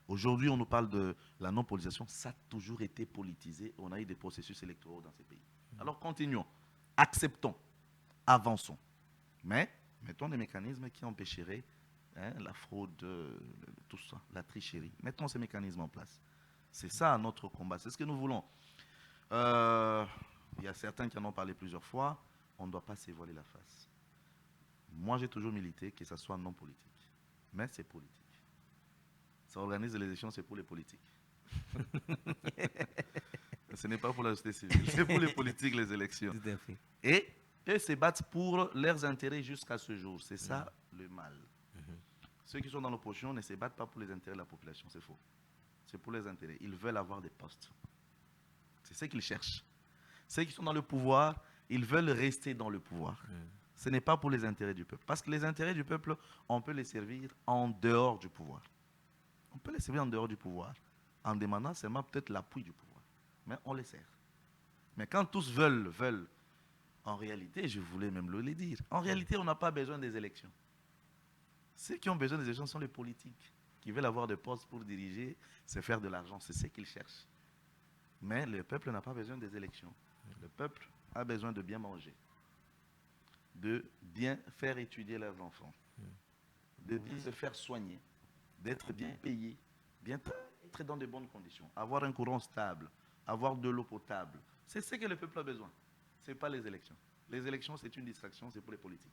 Aujourd'hui, on nous parle de la non-politisation. Ça a toujours été politisé. On a eu des processus électoraux dans ces pays. Alors continuons. Acceptons. Avançons. Mais mettons des mécanismes qui empêcheraient la fraude, tout ça, la tricherie. Mettons ces mécanismes en place. C'est ça notre combat. C'est ce que nous voulons. Il y a certains qui en ont parlé plusieurs fois. On ne doit pas se voiler la face. Moi, j'ai toujours milité que ça soit non politique. Mais c'est politique. Ça organise les élections, c'est pour les politiques. Ce n'est pas pour la société civile. C'est pour les politiques, les élections. Tout à fait. Et eux se battent pour leurs intérêts jusqu'à ce jour. C'est ça le mal. Ceux qui sont dans l'opposition ne se battent pas pour les intérêts de la population. C'est faux. C'est pour les intérêts. Ils veulent avoir des postes. C'est ce qu'ils cherchent. Ceux qui sont dans le pouvoir, ils veulent rester dans le pouvoir. Ce n'est pas pour les intérêts du peuple. Parce que les intérêts du peuple, on peut les servir en dehors du pouvoir. On peut les servir en dehors du pouvoir, en demandant seulement peut-être l'appui du pouvoir. Mais on les sert. Mais quand tous veulent, en réalité, je voulais même le dire, en réalité, on n'a pas besoin des élections. Ceux qui ont besoin des élections sont les politiques, qui veulent avoir des postes pour diriger, se faire de l'argent. C'est ce qu'ils cherchent. Mais le peuple n'a pas besoin des élections. Le peuple a besoin de bien manger, de bien faire étudier leurs enfants, de bien se faire soigner, d'être bien payé, bien être dans de bonnes conditions, avoir un courant stable, avoir de l'eau potable. C'est ce que le peuple a besoin. Ce n'est pas les élections. Les élections, c'est une distraction, c'est pour les politiques.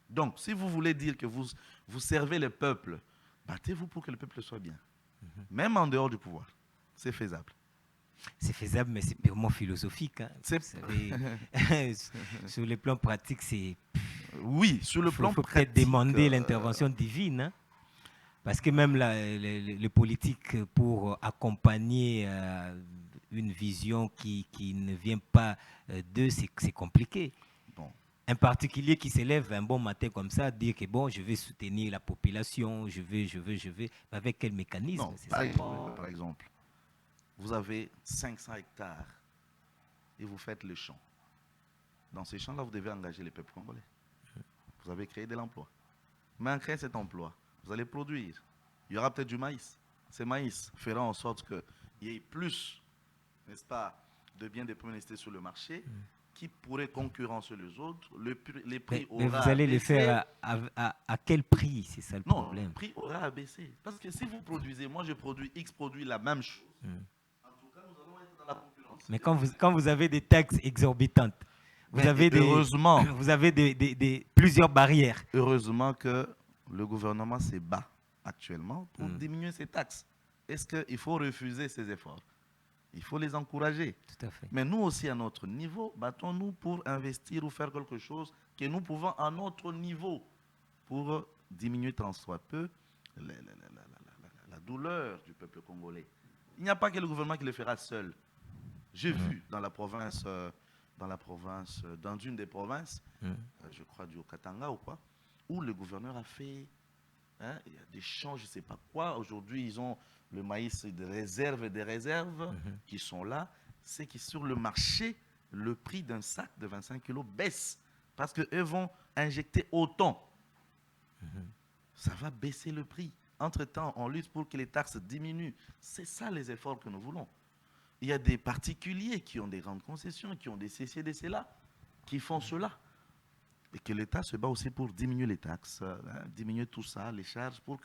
Donc, si vous voulez dire que vous servez le peuple, battez-vous pour que le peuple soit bien. Même en dehors du pouvoir. C'est faisable. C'est faisable, mais c'est purement philosophique. Hein. Vous savez, sur le plan pratique, c'est... Oui, sur le plan pratique... Il faut peut-être demander l'intervention divine. Hein. Parce que même les politiques, pour accompagner une vision qui ne vient pas d'eux, c'est compliqué. Bon. Un particulier qui s'élève un bon matin comme ça, dire que bon, je vais soutenir la population, je vais, avec quel mécanisme? Non, par exemple, vous avez 500 hectares et vous faites le champ. Dans ces champs-là, vous devez engager les peuples congolais. Vous avez créé de l'emploi. Mais en créant cet emploi, vous allez produire. Il y aura peut-être du maïs. Ces maïs feront en sorte qu'il y ait plus, n'est-ce pas, de biens de première nécessité sur le marché qui pourraient concurrencer les autres. Les prix aura mais vous allez les faire à quel prix? C'est ça le problème. Non, le prix aura abaissé. Parce que si vous produisez, moi je produis X produit la même chose. En tout cas, nous allons être dans la concurrence. Mais quand vous avez des taxes exorbitantes, vous avez plusieurs barrières. Heureusement que le gouvernement se bat actuellement pour diminuer ces taxes. Est-ce qu'il faut refuser ces efforts? Il faut les encourager. Tout à fait. Mais nous aussi, à notre niveau, battons-nous pour investir ou faire quelque chose que nous pouvons à notre niveau pour diminuer tant soit peu la douleur du peuple congolais. Il n'y a pas que le gouvernement qui le fera seul. J'ai vu dans la province, dans une des provinces, je crois du Katanga ou quoi, où le gouverneur a fait il y a des champs, je ne sais pas quoi. Aujourd'hui, ils ont le maïs des réserves qui sont là. C'est que sur le marché, le prix d'un sac de 25 kilos baisse parce qu'eux vont injecter autant. Ça va baisser le prix. Entre-temps, on lutte pour que les taxes diminuent. C'est ça les efforts que nous voulons. Il y a des particuliers qui ont des grandes concessions, qui ont des CCDC-là, qui font cela. Et que l'État se bat aussi pour diminuer les taxes, diminuer tout ça, les charges, pour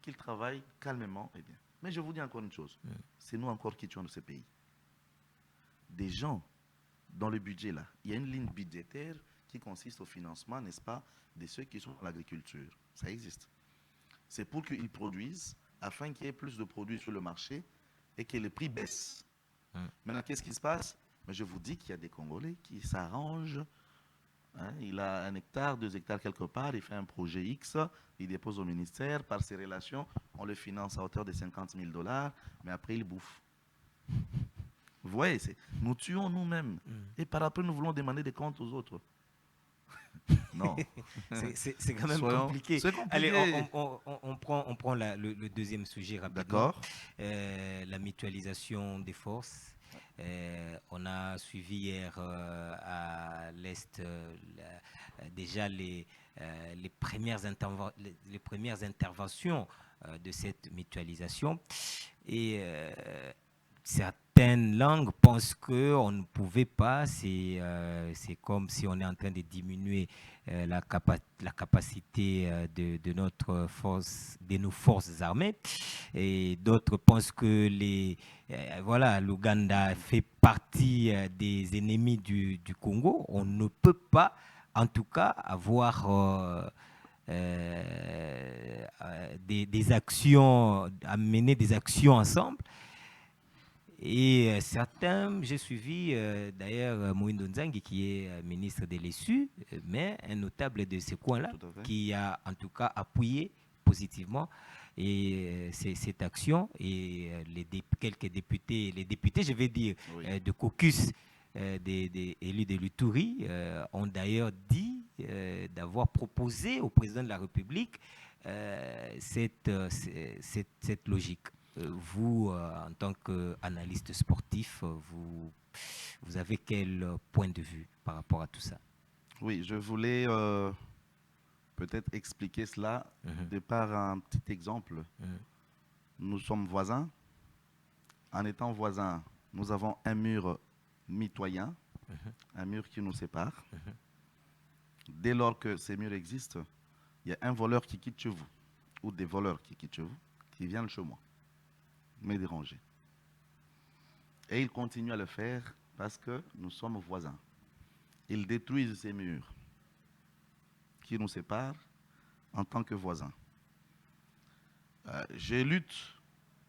qu'ils travaillent calmement et bien. Mais je vous dis encore une chose, c'est nous encore qui tuons de ce pays. Des gens, dans le budget là, il y a une ligne budgétaire qui consiste au financement, n'est-ce pas, de ceux qui sont dans l'agriculture. Ça existe. C'est pour qu'ils produisent, afin qu'il y ait plus de produits sur le marché et que les prix baissent. Maintenant, qu'est-ce qui se passe? Mais je vous dis qu'il y a des Congolais qui s'arrangent. Hein, il a 1 hectare, 2 hectares quelque part, il fait un projet X, il dépose au ministère, par ses relations, on le finance à hauteur de 50 000 $, mais après il bouffe. Vous voyez, nous tuons nous-mêmes. Et par après, nous voulons demander des comptes aux autres. Non. C'est quand même compliqué. Allez, on prend le deuxième sujet rapidement. D'accord. La mutualisation des forces. On a suivi hier à l'Est déjà les premières interventions de cette mutualisation. Et certaines langues pensent qu'on ne pouvait pas, c'est comme si on est en train de diminuer la capacité de nos forces armées. Et d'autres pensent que l'Ouganda fait partie des ennemis du Congo. On ne peut pas, en tout cas, avoir des actions, amener des actions ensemble. Et certains, j'ai suivi d'ailleurs Moïndo Nzangi qui est ministre de l'ESU, mais un notable de ce coin-là qui a en tout cas appuyé positivement cette action. Et quelques députés, je vais dire, de caucus des élus de l'Uturi ont d'ailleurs dit d'avoir proposé au président de la République cette logique. Vous, en tant qu'analyste sportif, vous avez quel point de vue par rapport à tout ça? Oui, je voulais peut-être expliquer cela de par un petit exemple. Nous sommes voisins. En étant voisins, nous avons un mur mitoyen, un mur qui nous sépare. Dès lors que ces murs existent, il y a un voleur qui quitte chez vous, ou des voleurs qui quittent chez vous, qui viennent chez moi me déranger. Et ils continuent à le faire parce que nous sommes voisins. Ils détruisent ces murs qui nous séparent en tant que voisins. Je lutte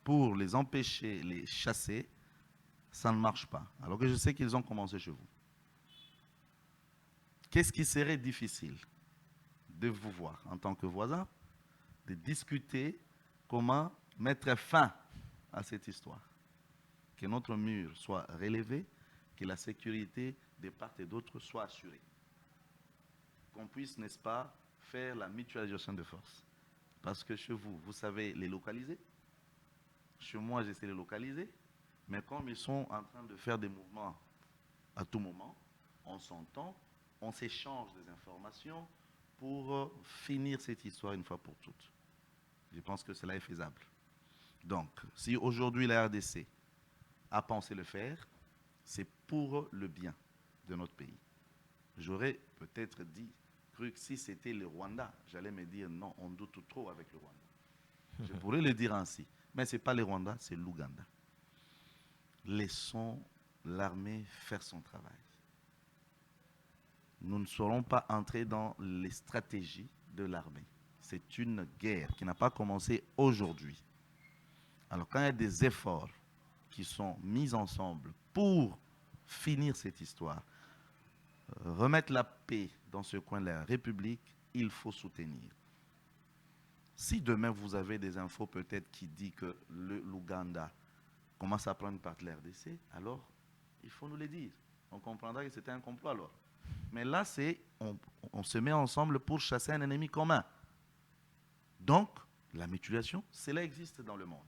pour les empêcher, les chasser. Ça ne marche pas. Alors que je sais qu'ils ont commencé chez vous. Qu'est-ce qui serait difficile de vous voir en tant que voisins, de discuter comment mettre fin à cette histoire, que notre mur soit relevé, que la sécurité de part et d'autre soit assurée, qu'on puisse, n'est-ce pas, faire la mutualisation de force. Parce que chez vous, vous savez les localiser, chez moi, j'essaie de les localiser, mais comme ils sont en train de faire des mouvements à tout moment, on s'entend, on s'échange des informations pour finir cette histoire une fois pour toutes. Je pense que cela est faisable. Donc, si aujourd'hui la RDC a pensé le faire, c'est pour le bien de notre pays. J'aurais peut-être cru que si c'était le Rwanda, j'allais me dire non, on doute trop avec le Rwanda. Je pourrais le dire ainsi. Mais ce n'est pas le Rwanda, c'est l'Ouganda. Laissons l'armée faire son travail. Nous ne serons pas entrés dans les stratégies de l'armée. C'est une guerre qui n'a pas commencé aujourd'hui. Alors quand il y a des efforts qui sont mis ensemble pour finir cette histoire, remettre la paix dans ce coin de la République, il faut soutenir. Si demain vous avez des infos peut-être qui disent que l'Ouganda commence à prendre une part de la RDC, alors il faut nous le dire. On comprendra que c'était un complot alors. Mais là, on se met ensemble pour chasser un ennemi commun. Donc, la mutualisation, cela existe dans le monde.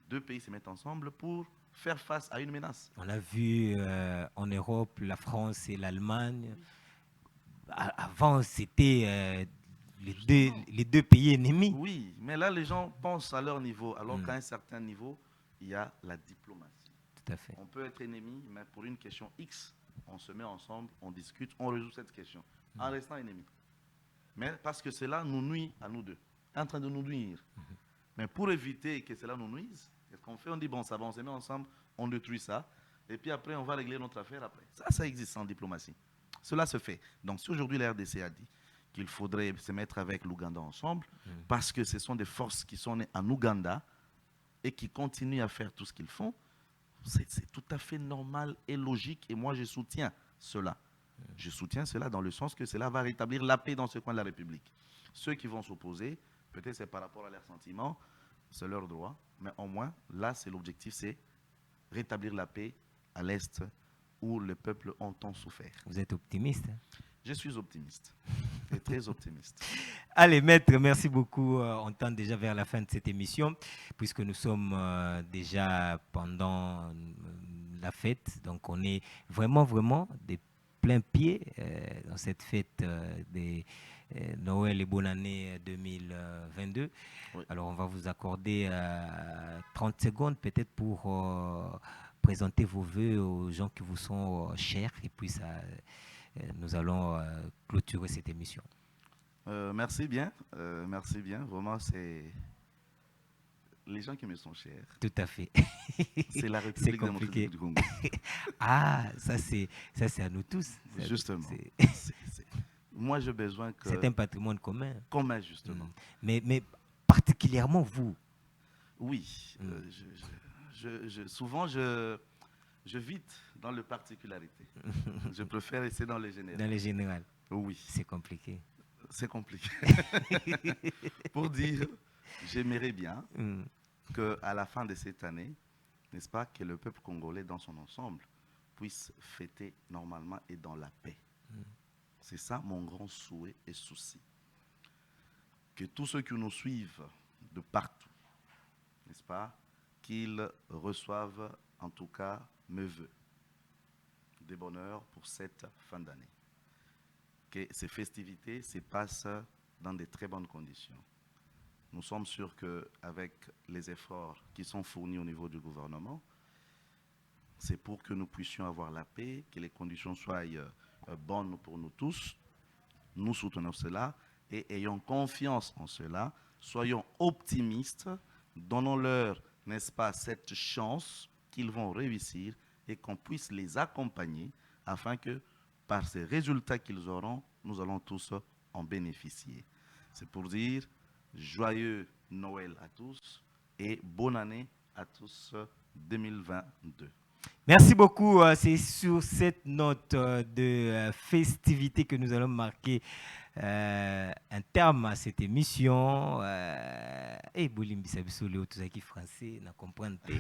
Deux pays se mettent ensemble pour faire face à une menace. On a vu en Europe, la France et l'Allemagne. Avant, c'était les deux pays ennemis. Oui, mais là, les gens pensent à leur niveau, alors qu'à un certain niveau, il y a la diplomatie. Tout à fait. On peut être ennemi, mais pour une question X, on se met ensemble, on discute, on résout cette question, en restant ennemis. Mais parce que cela nous nuit à nous deux, en train de nous nuire. Mais pour éviter que cela nous nuise, qu'est-ce qu'on fait? On dit, bon, ça va, on se met ensemble, on détruit ça, et puis après, on va régler notre affaire après. Ça existe en diplomatie. Cela se fait. Donc, si aujourd'hui la RDC a dit qu'il faudrait se mettre avec l'Ouganda ensemble, parce que ce sont des forces qui sont nées en Ouganda et qui continuent à faire tout ce qu'ils font, C'est tout à fait normal et logique, et moi je soutiens cela. Je soutiens cela dans le sens que cela va rétablir la paix dans ce coin de la République. Ceux qui vont s'opposer, peut-être c'est par rapport à leurs sentiments, c'est leur droit, mais au moins, là, c'est l'objectif, c'est rétablir la paix à l'Est, où le peuple ont tant souffert. Vous êtes optimiste? Je suis optimiste, et très optimiste. Allez, maître, merci beaucoup. On tend déjà vers la fin de cette émission, puisque nous sommes déjà pendant la fête. Donc, on est vraiment des plein pied dans cette fête des Noël et bonne année 2022. Oui. Alors, on va vous accorder 30 secondes peut-être pour présenter vos vœux aux gens qui vous sont chers. Et puis, nous allons clôturer cette émission. Merci bien. Vraiment, c'est les gens qui me sont chers. Tout à fait. C'est la République démocratique du Congo. Ah, ça c'est à nous tous. Justement. Moi, j'ai besoin que... C'est un patrimoine commun. Commun, justement. Mais particulièrement vous. Oui. Souvent, je vite dans le particularité. Je préfère rester dans les générales. Dans les générales. Oui. C'est compliqué. C'est compliqué. Pour dire, j'aimerais bien qu'à la fin de cette année, n'est-ce pas, que le peuple congolais dans son ensemble puisse fêter normalement et dans la paix. C'est ça mon grand souhait et souci. Que tous ceux qui nous suivent de partout, n'est-ce pas, qu'ils reçoivent en tout cas mes vœux de bonheur pour cette fin d'année. Que ces festivités se passent dans de très bonnes conditions. Nous sommes sûrs qu'avec les efforts qui sont fournis au niveau du gouvernement, c'est pour que nous puissions avoir la paix, que les conditions soient bonnes pour nous tous. Nous soutenons cela et ayons confiance en cela. Soyons optimistes, donnons-leur, n'est-ce pas, cette chance qu'ils vont réussir et qu'on puisse les accompagner afin que, par ces résultats qu'ils auront, nous allons tous en bénéficier. C'est pour dire joyeux Noël à tous et bonne année à tous 2022. Merci beaucoup. C'est sur cette note de festivité que nous allons marquer un terme à cette émission. Et Bolimbi Sabisole, tout ça qui est français, n'a comprendre pas.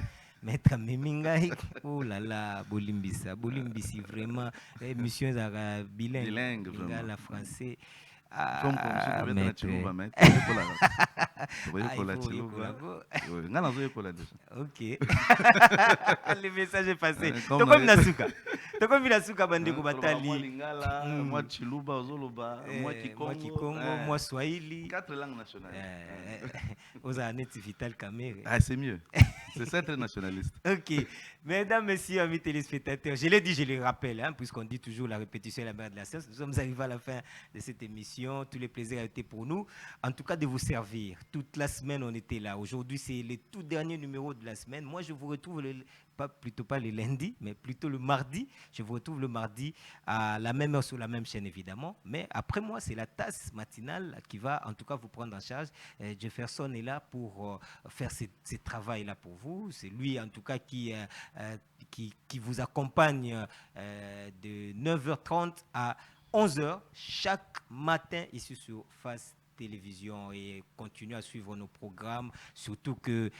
Maître Memingai, oh là là, Bolimbisa. Bolimbisi, vraiment, émission bilingue. Bilingue, vraiment. La français. Comme maître. Ok. Le message est passé. Toko Minasuka. Toko Minasuka bandeko batali. Moi Chiluba, Zoloba, moi Kikongo, moi Swahili. 4 langues nationales. Aux années Vital Kamere. Ah, c'est mieux. C'est ça très nationaliste. Ok. Mesdames, messieurs, amis téléspectateurs, je l'ai dit, je le rappelle, hein, puisqu'on dit toujours la répétition est la mère de la science. Nous sommes arrivés à la fin de cette émission. Tous les plaisirs ont été pour nous. En tout cas, de vous servir. Toute la semaine, on était là. Aujourd'hui, c'est le tout dernier numéro de la semaine. Moi, je vous retrouve plutôt pas le lundi, mais plutôt le mardi. Je vous retrouve le mardi à la même heure sur la même chaîne, évidemment. Mais après moi, c'est la tasse matinale qui va, en tout cas, vous prendre en charge. Jefferson est là pour faire ce travail-là pour vous. C'est lui, en tout cas, qui vous accompagne de 9h30 à 11h chaque matin ici sur Face Télévision, et continue à suivre nos programmes, surtout que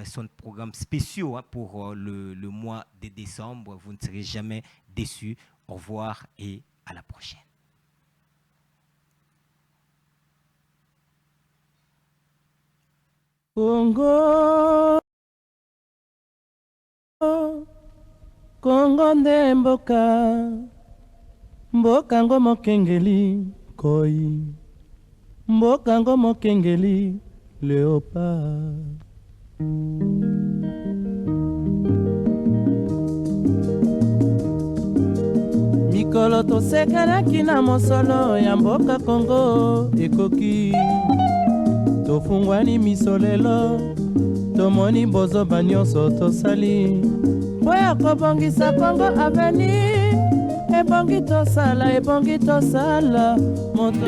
sont des programmes spéciaux hein, pour le mois de décembre. Vous ne serez jamais déçus. Au revoir et à la prochaine. Congo, Congo nde mboka, mboka ngo mokengeli koi, mboka ngo mokengeli léopard. Mikolo tosekanaki na mosolo ya mboka Congo ekoki, tofungwani misolelo, tomoni bozoba nyonso tosali mpo ya kobongisa Congo aveni. Ebongi tosala moto